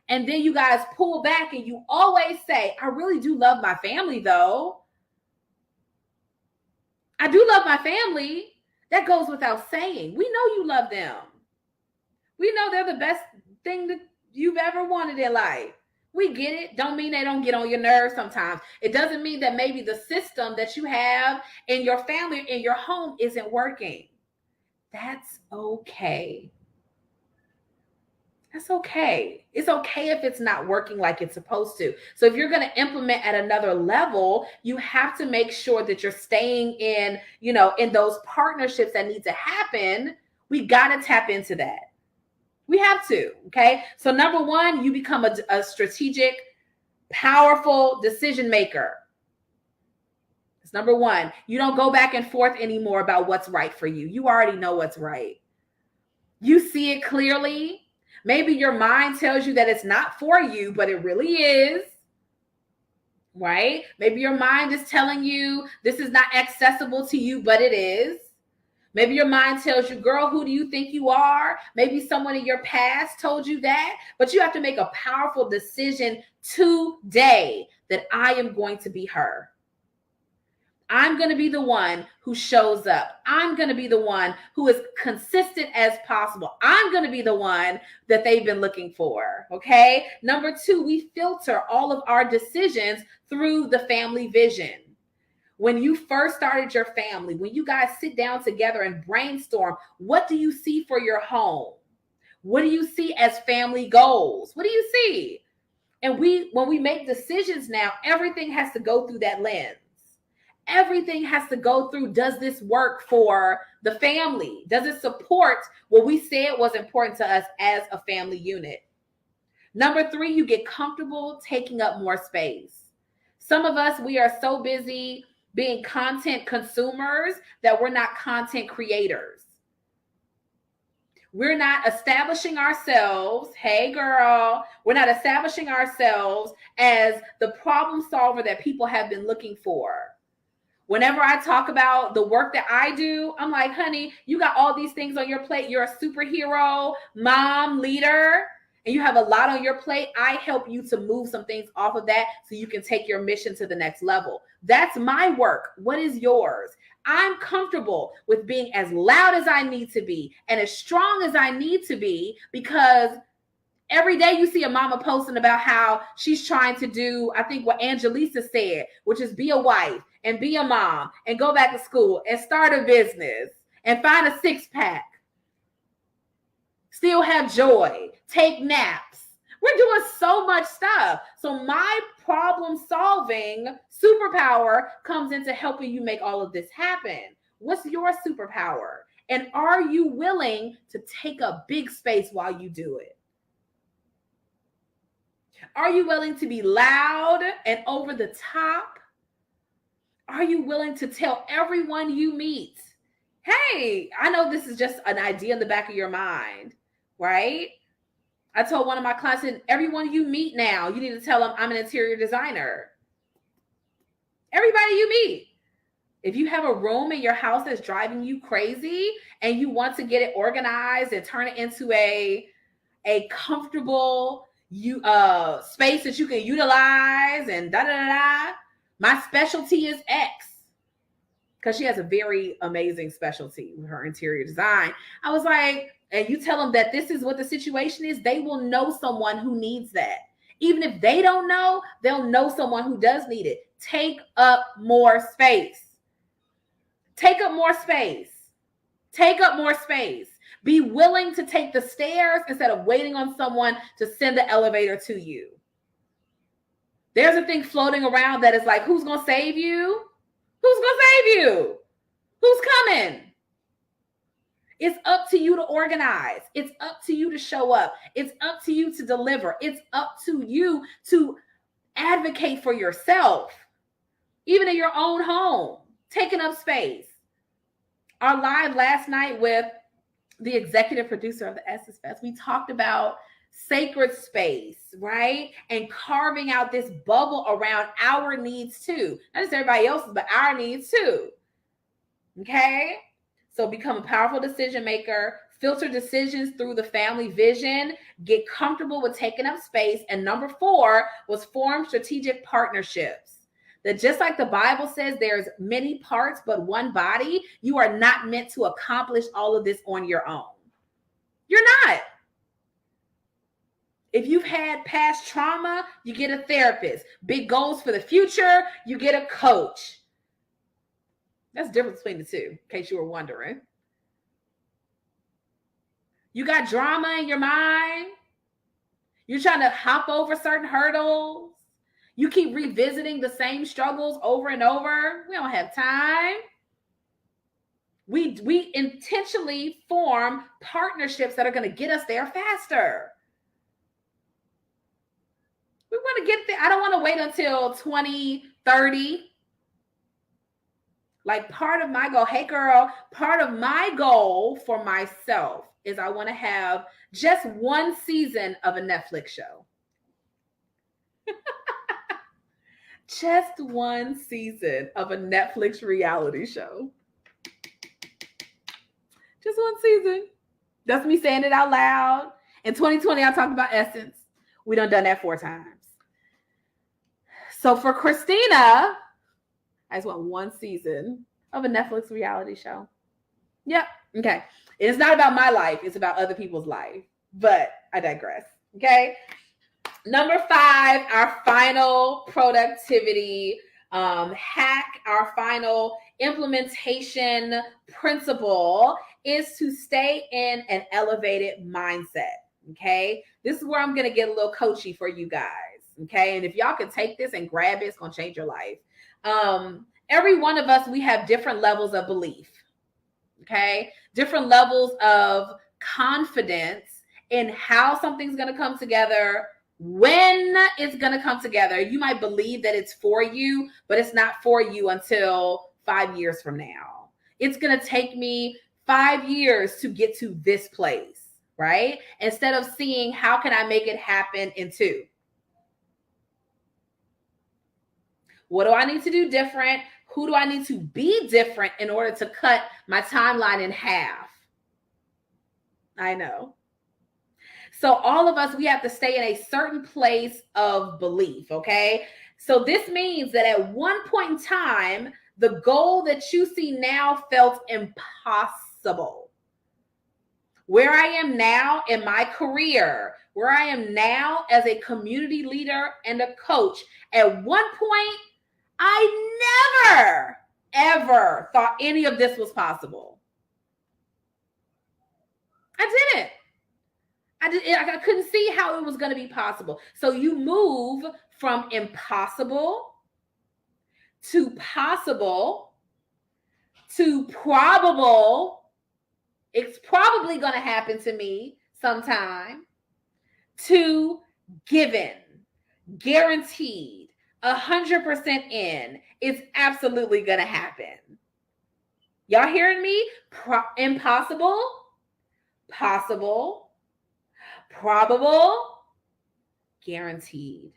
And then you guys pull back and you always say, I really do love my family though. I do love my family. That goes without saying. We know you love them. We know they're the best thing that you've ever wanted in life. We get it. Don't mean they don't get on your nerves sometimes. It doesn't mean that maybe the system that you have in your family, in your home, isn't working. That's okay. That's okay. It's okay if it's not working like it's supposed to. So if you're going to implement at another level, you have to make sure that you're staying in, in those partnerships that need to happen. We got to tap into that. We have to. Okay. So number one, you become a strategic, powerful decision maker. It's number one. You don't go back and forth anymore about what's right for you. You already know what's right. You see it clearly. Maybe your mind tells you that it's not for you, but it really is, right? Maybe your mind is telling you this is not accessible to you, but it is. Maybe your mind tells you, girl, who do you think you are? Maybe someone in your past told you that, but you have to make a powerful decision today that I am going to be her. I'm going to be the one who shows up. I'm going to be the one who is consistent as possible. I'm going to be the one that they've been looking for. Okay. Number two, we filter all of our decisions through the family vision. When you first started your family, when you guys sit down together and brainstorm, what do you see for your home? What do you see as family goals? What do you see? And when we make decisions now, everything has to go through that lens. Everything has to go through, does this work for the family? Does it support what we said was important to us as a family unit? Number three, you get comfortable taking up more space. Some of us, we are so busy being content consumers that we're not content creators. We're not establishing ourselves, hey girl, we're not establishing ourselves as the problem solver that people have been looking for. Whenever I talk about the work that I do, I'm like, honey, you got all these things on your plate. You're a superhero, mom, leader, and you have a lot on your plate. I help you to move some things off of that so you can take your mission to the next level. That's my work. What is yours? I'm comfortable with being as loud as I need to be and as strong as I need to be, because every day you see a mama posting about how she's trying to do, I think what Angelisa said, which is be a wife and be a mom and go back to school and start a business and find a six-pack. Still have joy, take naps. We're doing so much stuff. So my problem-solving superpower comes into helping you make all of this happen. What's your superpower? And are you willing to take up big space while you do it? Are you willing to be loud and over the top? Are you willing to tell everyone you meet, hey, I know this is just an idea in the back of your mind, right? I told one of my clients, everyone you meet now, you need to tell them I'm an interior designer. Everybody you meet. If you have a room in your house that's driving you crazy and you want to get it organized and turn it into a comfortable space that you can utilize and da-da-da-da, my specialty is X. Because she has a very amazing specialty with her interior design. I was like, and you tell them that this is what the situation is, they will know someone who needs that. Even if they don't know, they'll know someone who does need it. Take up more space. Take up more space. Take up more space. Be willing to take the stairs instead of waiting on someone to send the elevator to you. There's a thing floating around that is like, who's going to save you? Who's going to save you? Who's coming? It's up to you to organize. It's up to you to show up. It's up to you to deliver. It's up to you to advocate for yourself, even in your own home, taking up space. Our live last night with the executive producer of the Essence Fest, we talked about sacred space, right? And carving out this bubble around our needs too. Not just everybody else's, but our needs too. Okay? So become a powerful decision maker, filter decisions through the family vision, get comfortable with taking up space. And number 4 was form strategic partnerships. That just like the Bible says, there's many parts, but one body, you are not meant to accomplish all of this on your own. You're not. If you've had past trauma, you get a therapist. Big goals for the future, you get a coach. That's the difference between the two, in case you were wondering. You got drama in your mind. You're trying to hop over certain hurdles. You keep revisiting the same struggles over and over. We don't have time. We intentionally form partnerships that are going to get us there faster. We want to get there. I don't want to wait until 2030. Like part of my goal, hey girl, part of my goal for myself is I want to have just one season of a Netflix show. Just one season of a Netflix reality show. Just one season. That's me saying it out loud. In 2020, I talked about Essence. We done that 4 times. So for Christina, I just want one season of a Netflix reality show. Yep. Okay. It's not about my life. It's about other people's life. But I digress. Okay. Number 5, our final productivity hack, our final implementation principle is to stay in an elevated mindset. Okay. This is where I'm going to get a little coachy for you guys. Okay. And if y'all can take this and grab it, it's going to change your life. Every one of us, we have different levels of belief. Okay. Different levels of confidence in how something's going to come together, when it's going to come together. You might believe that it's for you, but it's not for you until 5 years from now. It's going to take me 5 years to get to this place, right? Instead of seeing how can I make it happen in 2. What do I need to do different? Who do I need to be different in order to cut my timeline in half? I know. So all of us, we have to stay in a certain place of belief, okay? So this means that at one point in time, the goal that you see now felt impossible. Where I am now in my career, where I am now as a community leader and a coach, at one point, I never, ever thought any of this was possible. I didn't. I couldn't see how it was going to be possible. So you move from impossible to possible to probable. It's probably going to happen to me sometime, to given, guaranteed, 100% in. It's absolutely going to happen. Y'all hearing me? Impossible, possible, probable, guaranteed.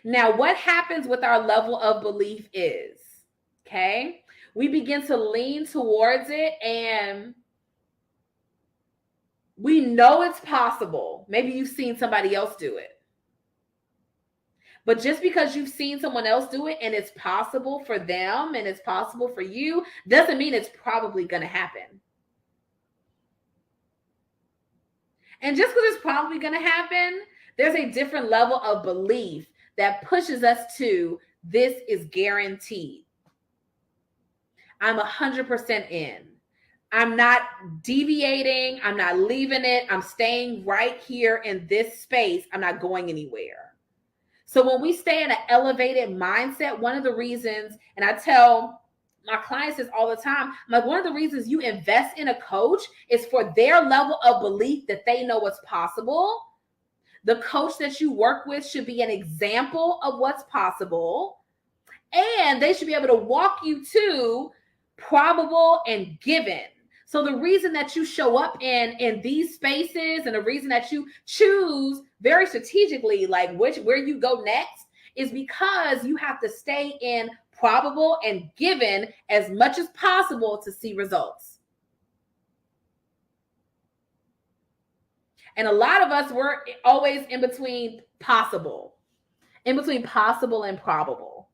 Now, what happens with our level of belief is, okay, we begin to lean towards it and we know it's possible. Maybe you've seen somebody else do it. But just because you've seen someone else do it and it's possible for them and it's possible for you, doesn't mean it's probably going to happen. And just because it's probably going to happen, there's a different level of belief that pushes us to this is guaranteed. I'm 100% in. I'm not deviating. I'm not leaving it. I'm staying right here in this space. I'm not going anywhere. So when we stay in an elevated mindset, one of the reasons, and I tell my clients this all the time, I'm like, one of the reasons you invest in a coach is for their level of belief that they know what's possible. The coach that you work with should be an example of what's possible. And they should be able to walk you to probable and given. So the reason that you show up in these spaces and the reason that you choose very strategically, like where you go next, is because you have to stay in probable and given as much as possible to see results. And a lot of us, we're always in between possible and probable.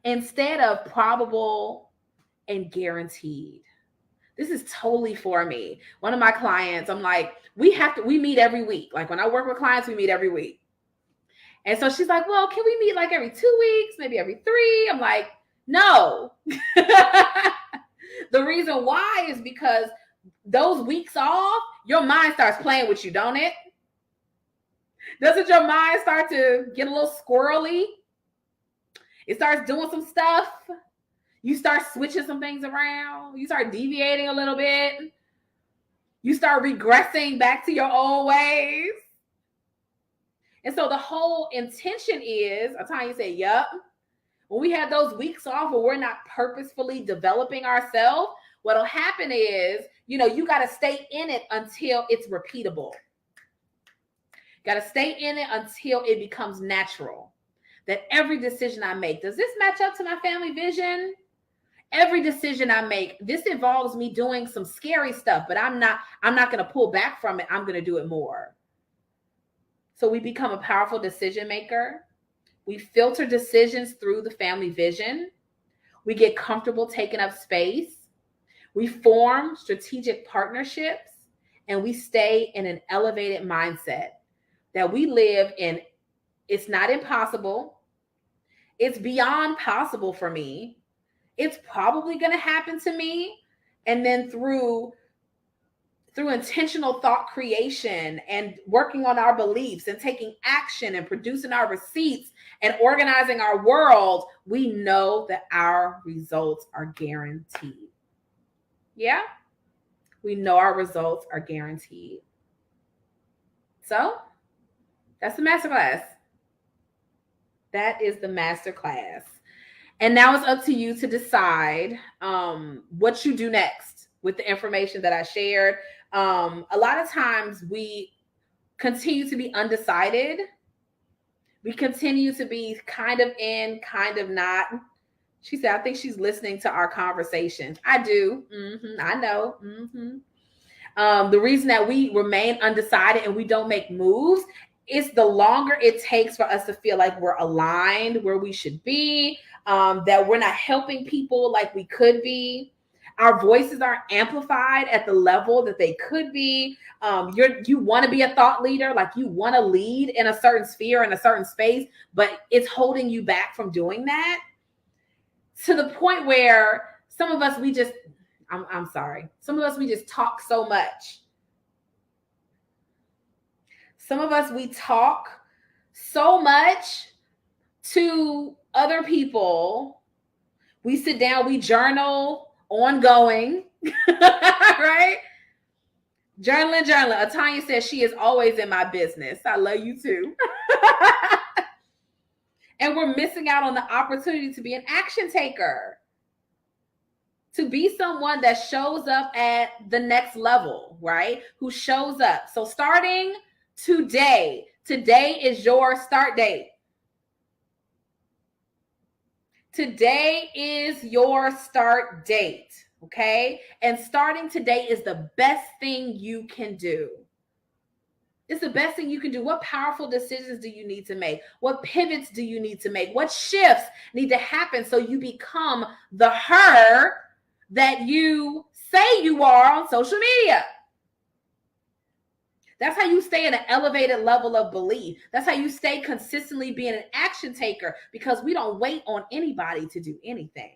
Instead of probable and guaranteed. This is totally for me. One of my clients, I'm like, we meet every week. Like when I work with clients, we meet every week. And so she's like, well, can we meet like every 2 weeks, maybe every 3? I'm like, no. The reason why is because those weeks off, your mind starts playing with you, don't it? Doesn't your mind start to get a little squirrely? It starts doing some stuff. You start switching some things around. You start deviating a little bit. You start regressing back to your old ways. And so the whole intention is, Atanya said, yep. When we have those weeks off where we're not purposefully developing ourselves, what'll happen is, you got to stay in it until it's repeatable. Got to stay in it until it becomes natural. That every decision I make, does this match up to my family vision? Every decision I make, this involves me doing some scary stuff, but I'm not going to pull back from it. I'm going to do it more. So we become a powerful decision maker. We filter decisions through the family vision. We get comfortable taking up space. We form strategic partnerships, and we stay in an elevated mindset that we live in. It's not impossible. It's beyond possible for me. It's probably going to happen to me. And then through intentional thought creation and working on our beliefs and taking action and producing our receipts and organizing our world, we know that our results are guaranteed. Yeah, we know our results are guaranteed. So that's the masterclass. That is the masterclass. And now it's up to you to decide what you do next with the information that I shared. A lot of times we continue to be undecided. We continue to be kind of in, kind of not. She said, I think she's listening to our conversations. I do. I know. The reason that we remain undecided and we don't make moves is the longer it takes for us to feel like we're aligned where we should be, that we're not helping people like we could be. Our voices aren't amplified at the level that they could be. You want to be a thought leader, like you want to lead in a certain sphere, in a certain space, but it's holding you back from doing that, to the point where some of us, some of us, we just talk so much. Some of us, we talk so much to other people. We sit down, we journal ongoing, right? Journaling. Atanya says she is always in my business. I love you too. And we're missing out on the opportunity to be an action taker, to be someone that shows up at the next level, right? Who shows up. So starting today is your start date. Today is your start date, okay? And starting today is the best thing you can do. It's the best thing you can do. What powerful decisions do you need to make? What pivots do you need to make? What shifts need to happen so you become the her that you say you are on social media. That's how you stay at an elevated level of belief. That's how you stay consistently being an action taker, because we don't wait on anybody to do anything.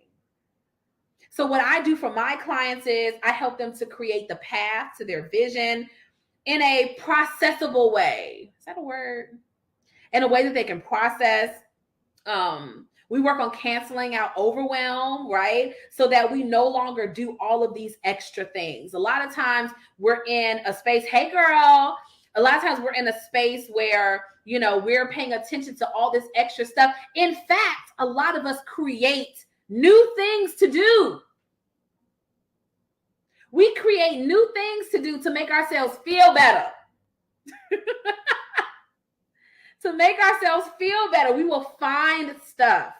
So what I do for my clients is I help them to create the path to their vision in a processable way. Is that a word? In a way that they can process. We work on canceling out overwhelm, right? So that we no longer do all of these extra things. A lot of times we're in a space, hey girl, a lot of times we're in a space where, you know, we're paying attention to all this extra stuff. In fact, a lot of us create new things to do. We create new things to do to make ourselves feel better. To make ourselves feel better, we will find stuff.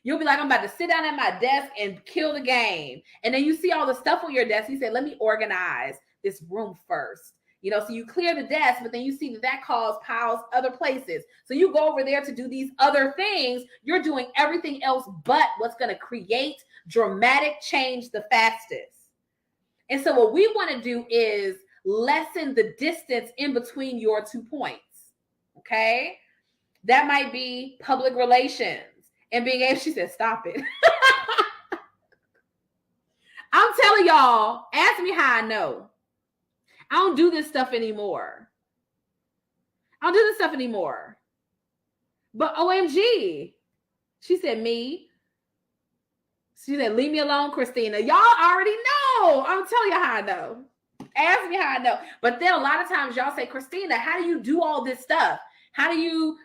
You'll be like, I'm about to sit down at my desk and kill the game. And then you see all the stuff on your desk. You say, let me organize this room first. You know, so you clear the desk, but then you see that causes piles other places. So you go over there to do these other things. You're doing everything else but what's going to create dramatic change the fastest. And so what we want to do is lessen the distance in between your 2 points. Okay? That might be public relations and being able, she said, stop it. I'm telling y'all, ask me how I know. I don't do this stuff anymore. But OMG, she said, me. She said, leave me alone, Christina. Y'all already know. I'm telling you how I know. Ask me how I know. But then a lot of times y'all say, Christina, how do you do all this stuff? How do you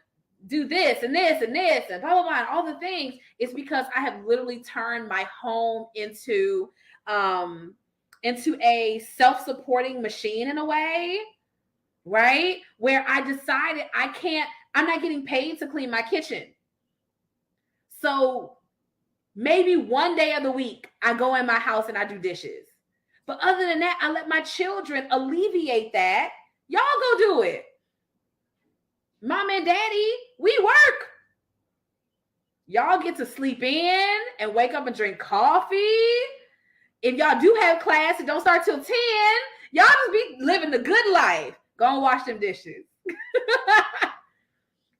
do this and this and this and blah, blah, blah, and all the things? It's because I have literally turned my home into a self-supporting machine in a way, right? Where I decided I'm not getting paid to clean my kitchen. So maybe one day of the week I go in my house and I do dishes. But other than that, I let my children alleviate that. Y'all go do it. Mom and daddy, we work. Y'all get to sleep in and wake up and drink coffee. If y'all do have class, it don't start till 10. Y'all just be living the good life. Go and wash them dishes.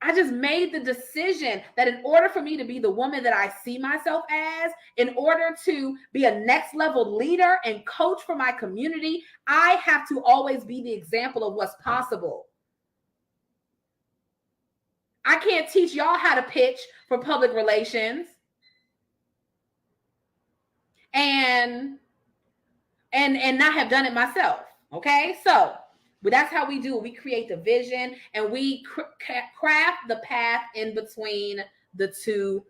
I just made the decision that in order for me to be the woman that I see myself as, in order to be a next level leader and coach for my community, I have to always be the example of what's possible. I can't teach y'all how to pitch for public relations and not have done it myself. Okay, so that's how we do it. We create the vision and we craft the path in between the 2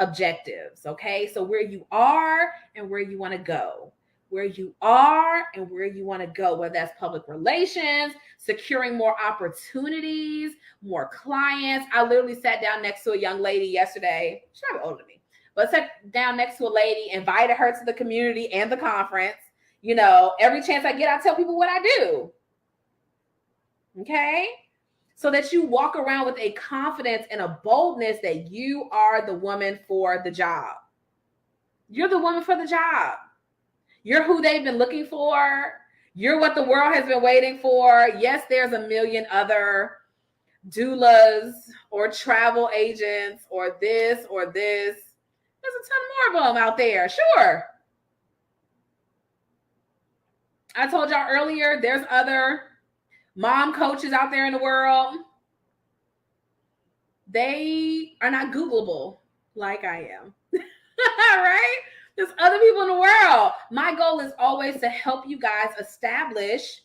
objectives. Okay, so where you are and where you want to go. Where you are and where you want to go, whether that's public relations, securing more opportunities, more clients. I literally sat down next to a young lady yesterday. She's probably older than me, but sat down next to a lady, invited her to the community and the conference. You know, every chance I get, I tell people what I do. Okay? So that you walk around with a confidence and a boldness that you are the woman for the job. You're the woman for the job. You're who they've been looking for. You're what the world has been waiting for. Yes, there's a million other doulas or travel agents or this or this. There's a ton more of them out there. Sure. I told y'all earlier, there's other mom coaches out there in the world. They are not Googleable like I am. Right? There's other people in the world. My goal is always to help you guys establish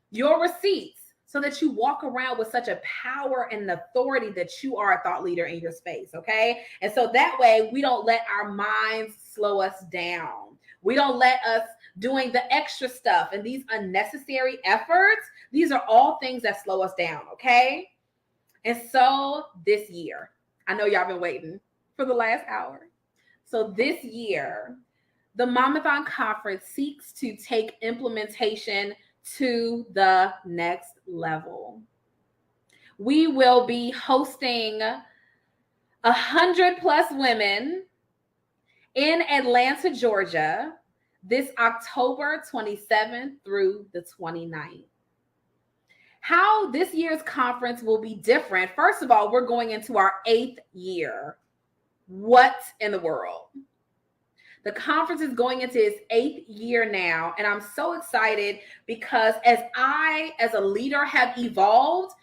your receipts so that you walk around with such a power and authority that you are a thought leader in your space, okay? And so that way we don't let our minds slow us down. We don't let us doing the extra stuff and these unnecessary efforts. These are all things that slow us down, okay? And so this year, I know y'all been waiting for the last hour. So this year, the Momathon Conference seeks to take implementation to the next level. We will be hosting 100+ women in Atlanta, Georgia, this October 27th through the 29th. How this year's conference will be different. First of all, we're going into our 8th year. What in the world? The conference is going into its 8th year now, and I'm so excited because as a leader, have evolved,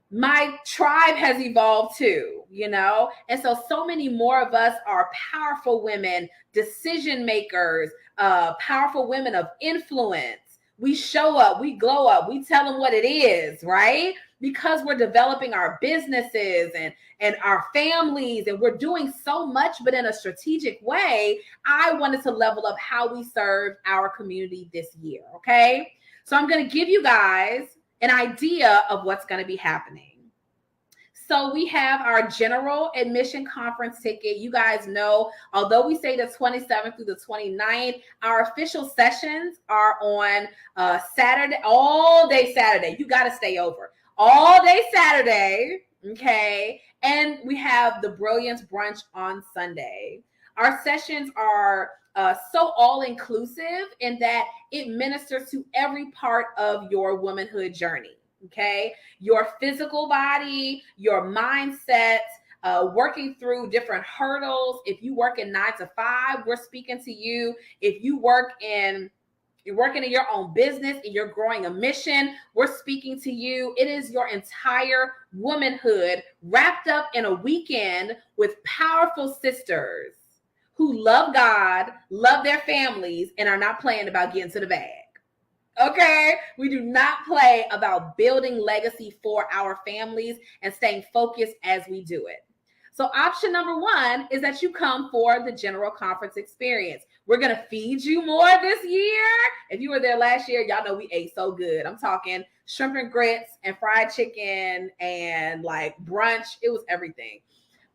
my tribe has evolved too, and so many more of us are powerful women, decision makers, powerful women of influence. We show up, we glow up, we tell them what it is, right? Because we're developing our businesses and our families, and we're doing so much, but in a strategic way. I wanted to level up how we serve our community this year, okay? So I'm going to give you guys an idea of what's going to be happening. So we have our general admission conference ticket. You guys know, although we say the 27th through the 29th, our official sessions are on Saturday, all day Saturday. You got to stay over. All day Saturday, okay? And we have the Brilliance Brunch on Sunday. Our sessions are so all-inclusive in that it ministers to every part of your womanhood journey, okay? Your physical body, your mindset, working through different hurdles. If you work in 9 to 5, we're speaking to you. If you're working in your own business and you're growing a mission, we're speaking to you. It is your entire womanhood wrapped up in a weekend with powerful sisters who love God, love their families, and are not playing about getting to the bag. Okay? We do not play about building legacy for our families and staying focused as we do it. So option number 1 is that you come for the general conference experience. We're going to feed you more this year. If you were there last year, y'all know we ate so good. I'm talking shrimp and grits and fried chicken and like brunch. It was everything.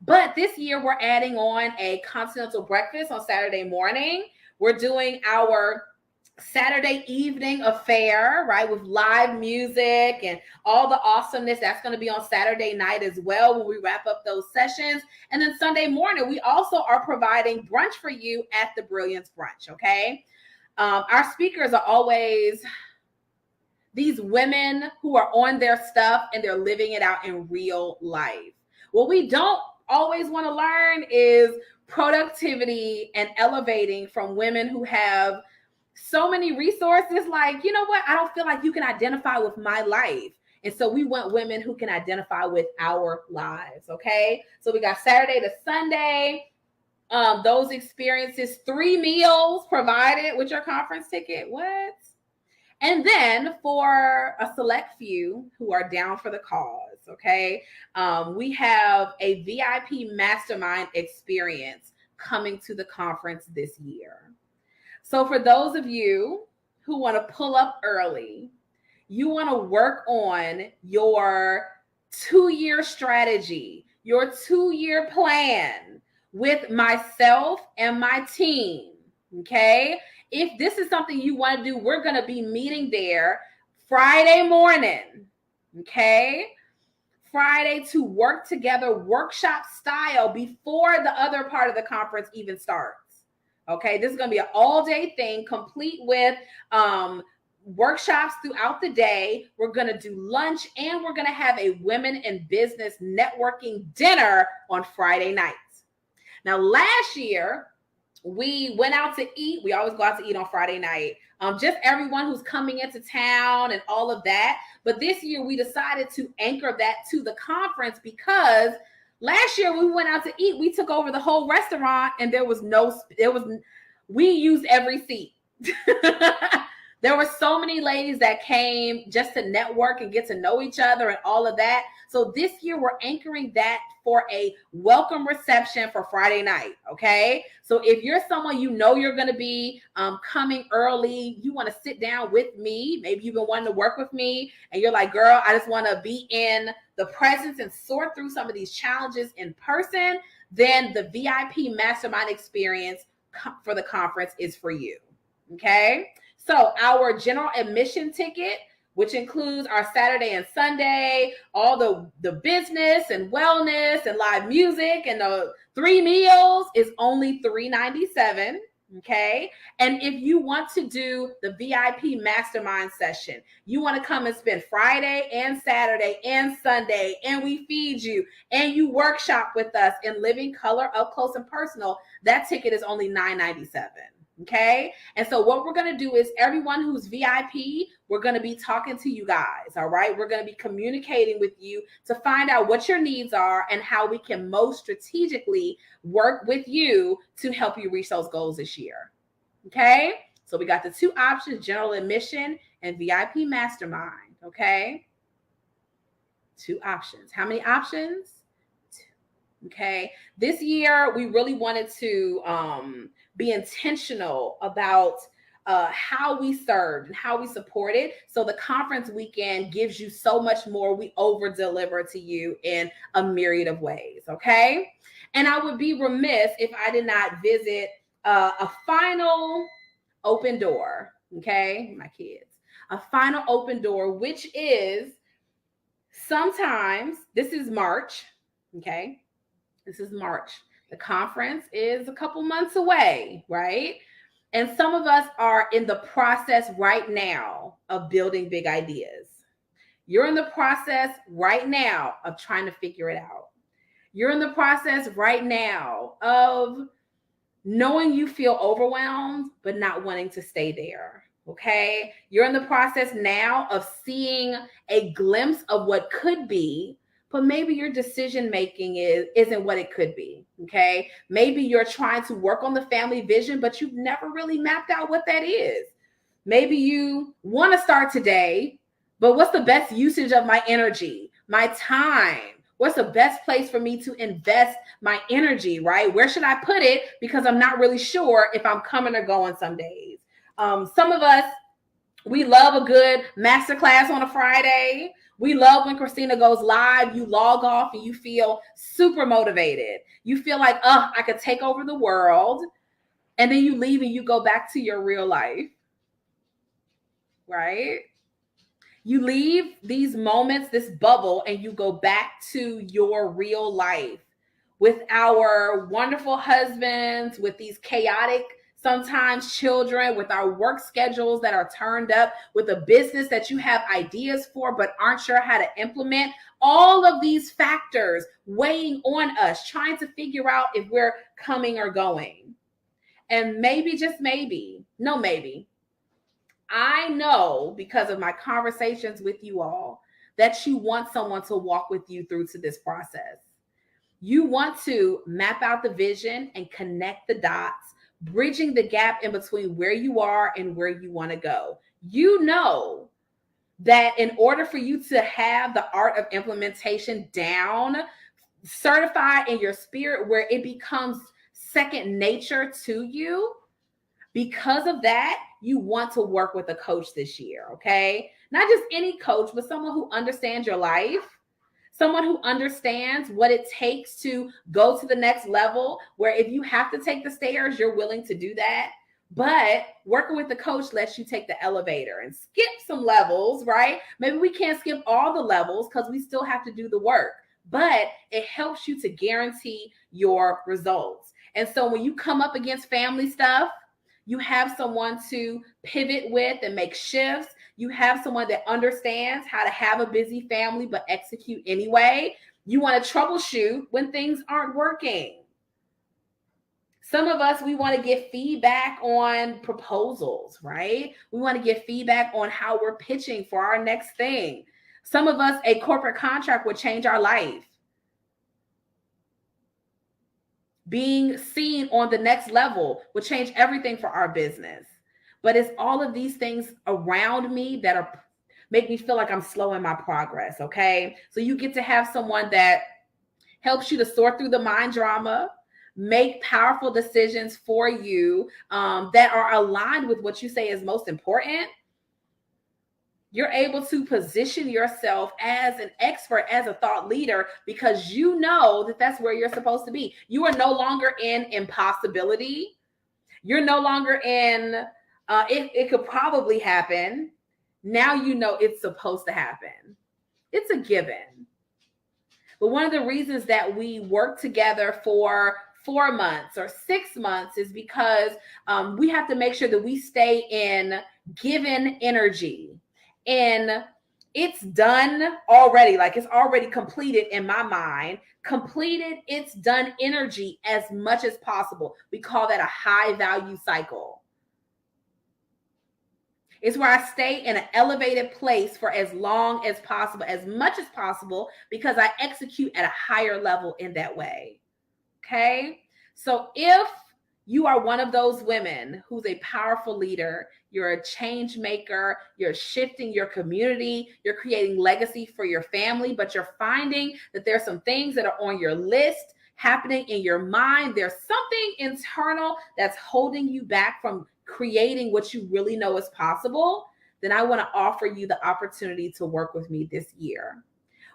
But this year we're adding on a continental breakfast on Saturday morning. We're doing our Saturday evening affair, right, with live music and all the awesomeness. That's going to be on Saturday night as well when we wrap up those sessions. And then Sunday morning, we also are providing brunch for you at the Brilliance Brunch, okay? Our speakers are always these women who are on their stuff and they're living it out in real life. What we don't always want to learn is productivity and elevating from women who have so many resources. Like, you know what? I don't feel like you can identify with my life. And so we want women who can identify with our lives. Okay. So we got Saturday to Sunday. Those experiences, 3 meals provided with your conference ticket. What? And then for a select few who are down for the cause, okay, we have a VIP mastermind experience coming to the conference this year. So for those of you who want to pull up early, you want to work on your 2-year strategy, your 2-year plan with myself and my team, okay? If this is something you want to do, we're going to be meeting there Friday morning, okay? Friday to work together workshop style before the other part of the conference even starts. Okay, this is going to be an all-day thing, complete with workshops throughout the day. We're going to do lunch, and we're going to have a women in business networking dinner on Friday nights. Now, last year, we went out to eat. We always go out to eat on Friday night. Just everyone who's coming into town and all of that. But this year, we decided to anchor that to the conference because last year, we went out to eat. We took over the whole restaurant, and we used every seat. There were so many ladies that came just to network and get to know each other and all of that. So this year, we're anchoring that for a welcome reception for Friday night, okay? So if you're someone you're going to be coming early, you want to sit down with me, maybe you've been wanting to work with me, and you're like, girl, I just want to be in the presence and sort through some of these challenges in person, then the VIP mastermind experience for the conference is for you, okay? So our general admission ticket, which includes our Saturday and Sunday, all the business and wellness and live music and the 3 meals, is only $397. Okay. And if you want to do the VIP mastermind session, you want to come and spend Friday and Saturday and Sunday, and we feed you and you workshop with us in living color, up close and personal, that ticket is only $9.97. Okay. And so what we're going to do is everyone who's VIP, we're going to be talking to you guys. All right. We're going to be communicating with you to find out what your needs are and how we can most strategically work with you to help you reach those goals this year. Okay. So we got the two options, general admission and VIP mastermind. Okay. Two options. How many options? Okay. This year, we really wanted to be intentional about how we served and how we supported. So the conference weekend gives you so much more. We over deliver to you in a myriad of ways. Okay. And I would be remiss if I did not visit a final open door. Okay. My kids, a final open door, which is sometimes, this is March. Okay. This is March. The conference is a couple months away, right? And some of us are in the process right now of building big ideas. You're in the process right now of trying to figure it out. You're in the process right now of knowing you feel overwhelmed, but not wanting to stay there. Okay. You're in the process now of seeing a glimpse of what could be, but maybe your decision making isn't what it could be. Okay. Maybe you're trying to work on the family vision, but you've never really mapped out what that is. Maybe you want to start today, but what's the best usage of my energy, my time? What's the best place for me to invest my energy, right? Where should I put it? Because I'm not really sure if I'm coming or going some days. Some of us, we love a good masterclass on a Friday. We love when Christina goes live, you log off and you feel super motivated. You feel like, I could take over the world. And then you leave and you go back to your real life, right? You leave these moments, this bubble, and you go back to your real life with our wonderful husbands, with these chaotic, sometimes children, with our work schedules that are turned up, with a business that you have ideas for but aren't sure how to implement. All of these factors weighing on us, trying to figure out if we're coming or going. And maybe, just maybe, no, maybe, I know because of my conversations with you all that you want someone to walk with you through to this process. You want to map out the vision and connect the dots, bridging the gap in between where you are and where you want to go. You know that in order for you to have the art of implementation down, certified in your spirit, where it becomes second nature to you, because of that, you want to work with a coach this year, okay? Not just any coach, but someone who understands your life, someone who understands what it takes to go to the next level, where if you have to take the stairs, you're willing to do that. But working with the coach lets you take the elevator and skip some levels, right? Maybe we can't skip all the levels because we still have to do the work, but it helps you to guarantee your results. And so when you come up against family stuff, you have someone to pivot with and make shifts. You have someone that understands how to have a busy family but execute anyway. You want to troubleshoot when things aren't working. Some of us, we want to get feedback on proposals, right? We want to get feedback on how we're pitching for our next thing. Some of us, a corporate contract would change our life. Being seen on the next level would change everything for our business. But it's all of these things around me that make me feel like I'm slowing my progress, okay? So you get to have someone that helps you to sort through the mind drama, make powerful decisions for you that are aligned with what you say is most important. You're able to position yourself as an expert, as a thought leader, because you know that that's where you're supposed to be. You are no longer in impossibility. You're no longer in, it could probably happen. Now you know it's supposed to happen. It's a given. But one of the reasons that we work together for 4 months or 6 months is because we have to make sure that we stay in given energy. And it's done already, like it's already completed in my mind. Completed, it's done energy as much as possible. We call that a high value cycle. It's where I stay in an elevated place for as long as possible, as much as possible, because I execute at a higher level in that way. Okay? So if you are one of those women who's a powerful leader, you're a change maker, you're shifting your community, you're creating legacy for your family, but you're finding that there's some things that are on your list happening in your mind. There's something internal that's holding you back from creating what you really know is possible, then I want to offer you the opportunity to work with me this year.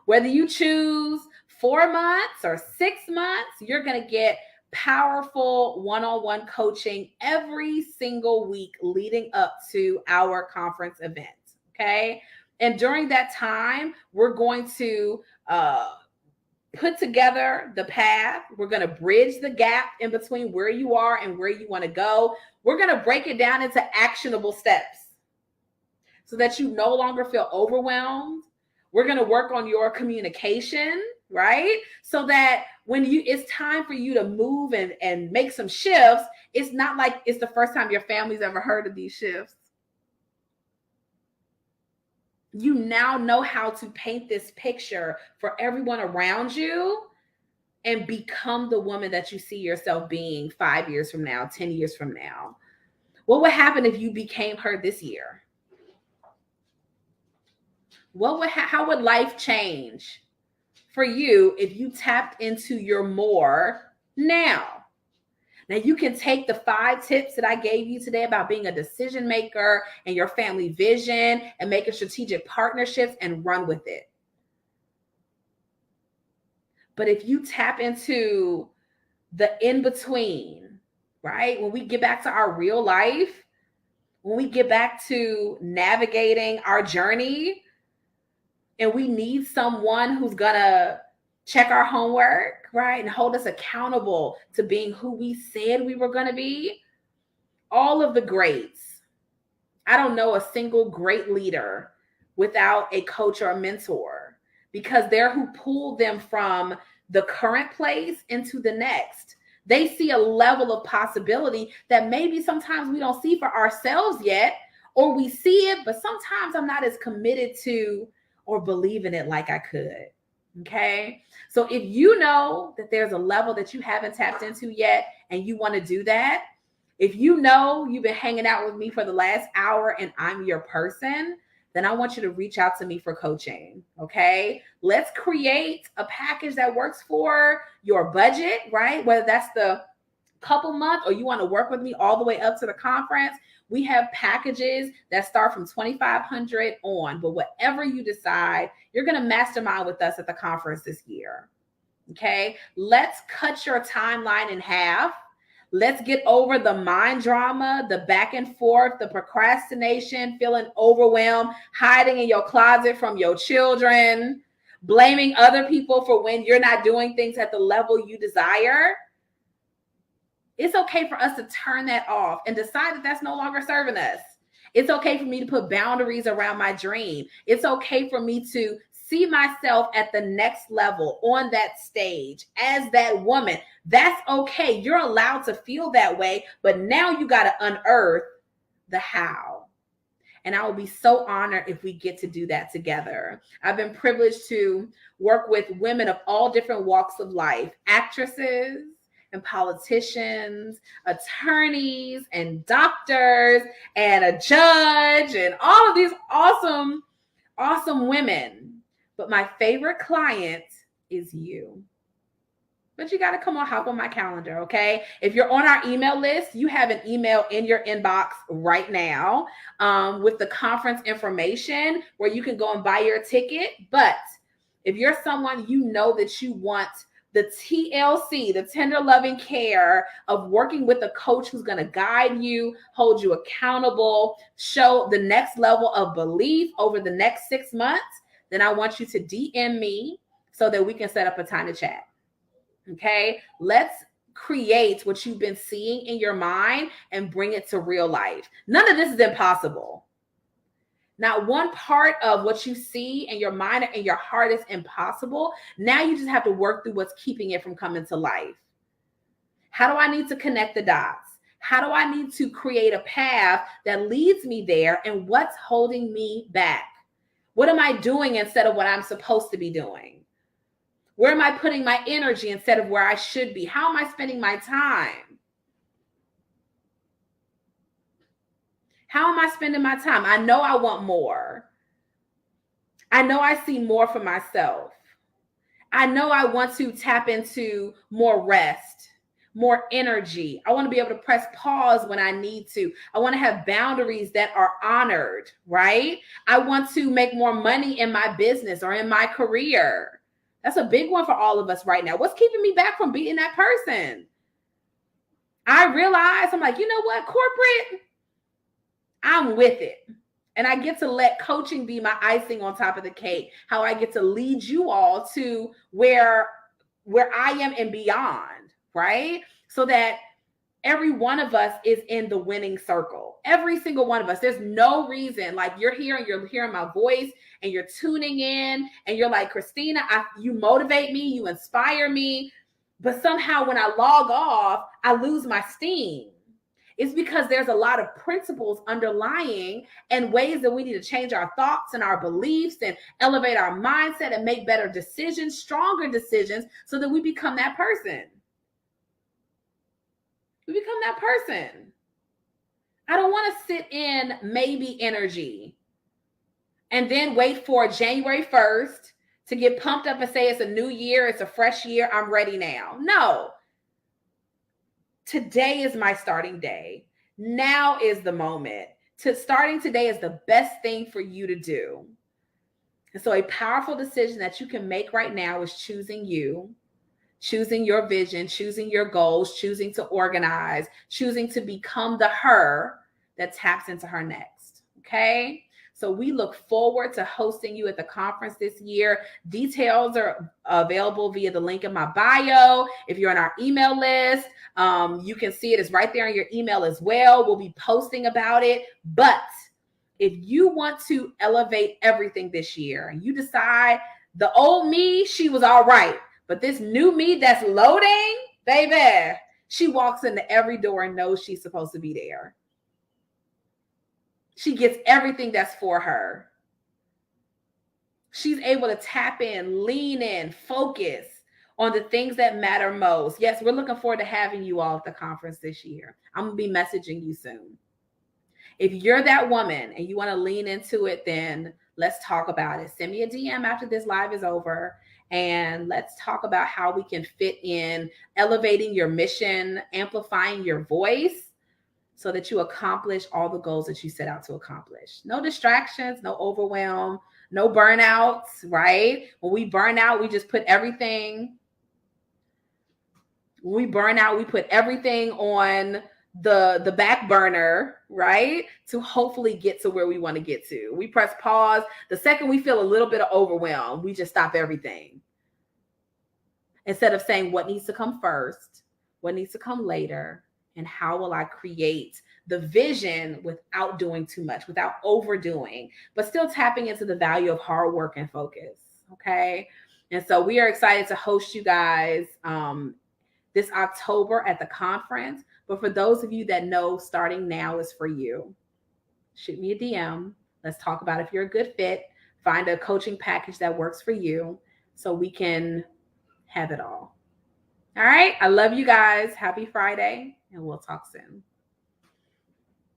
Whether you choose 4 months or 6 months, you're going to get powerful one-on-one coaching every single week leading up to our conference event. Okay. And during that time, we're going to put together the path. We're going to bridge the gap in between where you are and where you want to go. We're going to break it down into actionable steps so that you no longer feel overwhelmed. We're going to work on your communication, right? So that when it's time for you to move and make some shifts, it's not like it's the first time your family's ever heard of these shifts. You now know how to paint this picture for everyone around you and become the woman that you see yourself being 5 years from now, 10 years from now. What would happen if you became her this year? How would life change for you if you tapped into your more now? Now, you can take the 5 tips that I gave you today about being a decision maker and your family vision and making strategic partnerships and run with it. But if you tap into the in-between, right? When we get back to our real life, when we get back to navigating our journey, and we need someone who's going to check our homework, right? And hold us accountable to being who we said we were going to be. All of the greats. I don't know a single great leader without a coach or a mentor, because they're who pulled them from the current place into the next. They see a level of possibility that maybe sometimes we don't see for ourselves yet, or we see it, but sometimes I'm not as committed to or believe in it like I could. Okay. So if you know that there's a level that you haven't tapped into yet and you want to do that, if you know you've been hanging out with me for the last hour and I'm your person, then I want you to reach out to me for coaching. Okay. Let's create a package that works for your budget, right? Whether that's the couple months or you want to work with me all the way up to the conference. We have packages that start from $2,500 on, but whatever you decide, you're going to mastermind with us at the conference this year. Okay. Let's cut your timeline in half. Let's get over the mind drama, the back and forth, the procrastination, feeling overwhelmed, hiding in your closet from your children, blaming other people for when you're not doing things at the level you desire. It's okay for us to turn that off and decide that that's no longer serving us. It's okay for me to put boundaries around my dream. It's okay for me to see myself at the next level on that stage as that woman. That's okay. You're allowed to feel that way, but now you got to unearth the how. And I will be so honored if we get to do that together. I've been privileged to work with women of all different walks of life, actresses and politicians, attorneys and doctors and a judge and all of these awesome women. But my favorite client is you. But you got to come on, hop on my calendar, okay? If you're on our email list, you have an email in your inbox right now with the conference information where you can go and buy your ticket. But if you're someone you know that you want the TLC, the tender loving care of working with a coach who's going to guide you, hold you accountable, show the next level of belief over the next 6 months, then I want you to DM me so that we can set up a time to chat. Okay, let's create what you've been seeing in your mind and bring it to real life. None of this is impossible. Not one part of what you see in your mind and your heart is impossible. Now you just have to work through what's keeping it from coming to life. How do I need to connect the dots? How do I need to create a path that leads me there? And what's holding me back? What am I doing instead of what I'm supposed to be doing? Where am I putting my energy instead of where I should be? How am I spending my time? How am I spending my time? I know I want more. I know I see more for myself. I know I want to tap into more rest, more energy. I want to be able to press pause when I need to. I want to have boundaries that are honored, right? I want to make more money in my business or in my career. That's a big one for all of us right now. What's keeping me back from being that person? I realize, I'm like, you know what, corporate, I'm with it. And I get to let coaching be my icing on top of the cake, how I get to lead you all to where I am and beyond, right? So that every one of us is in the winning circle. Every single one of us. There's no reason, like you're here and you're hearing my voice and you're tuning in and you're like, Christina, you motivate me, you inspire me. But somehow when I log off, I lose my steam. It's because there's a lot of principles underlying and ways that we need to change our thoughts and our beliefs and elevate our mindset and make better decisions, stronger decisions, so that we become that person. We become that person. I don't want to sit in maybe energy and then wait for January 1st to get pumped up and say it's a new year, it's a fresh year, I'm ready now. No. Today is my starting day. Now is the moment. Starting today is the best thing for you to do. And so a powerful decision that you can make right now is choosing you, choosing your vision, choosing your goals, choosing to organize, choosing to become the her that taps into her next. Okay? So we look forward to hosting you at the conference this year. Details are available via the link in my bio. If you're on our email list, you can see it. It's right there in your email as well. We'll be posting about it. But if you want to elevate everything this year and you decide the old me, she was all right, but this new me that's loading, baby, she walks into every door and knows she's supposed to be there. She gets everything that's for her. She's able to tap in, lean in, focus on the things that matter most. Yes, we're looking forward to having you all at the conference this year. I'm going to be messaging you soon. If you're that woman and you want to lean into it, then let's talk about it. Send me a DM after this live is over, and let's talk about how we can fit in elevating your mission, amplifying your voice, so that you accomplish all the goals that you set out to accomplish. No distractions, no overwhelm, no burnouts, right? When we burn out, we just put everything. When we burn out, we put everything on the back burner, right? To hopefully get to where we want to get to. We press pause. The second we feel a little bit of overwhelm, we just stop everything. Instead of saying what needs to come first, what needs to come later, and how will I create the vision without doing too much, without overdoing, but still tapping into the value of hard work and focus, okay? And so we are excited to host you guys this October at the conference. But for those of you that know starting now is for you, shoot me a DM. Let's talk about if you're a good fit. Find a coaching package that works for you so we can have it all. All right. I love you guys. Happy Friday, and we'll talk soon.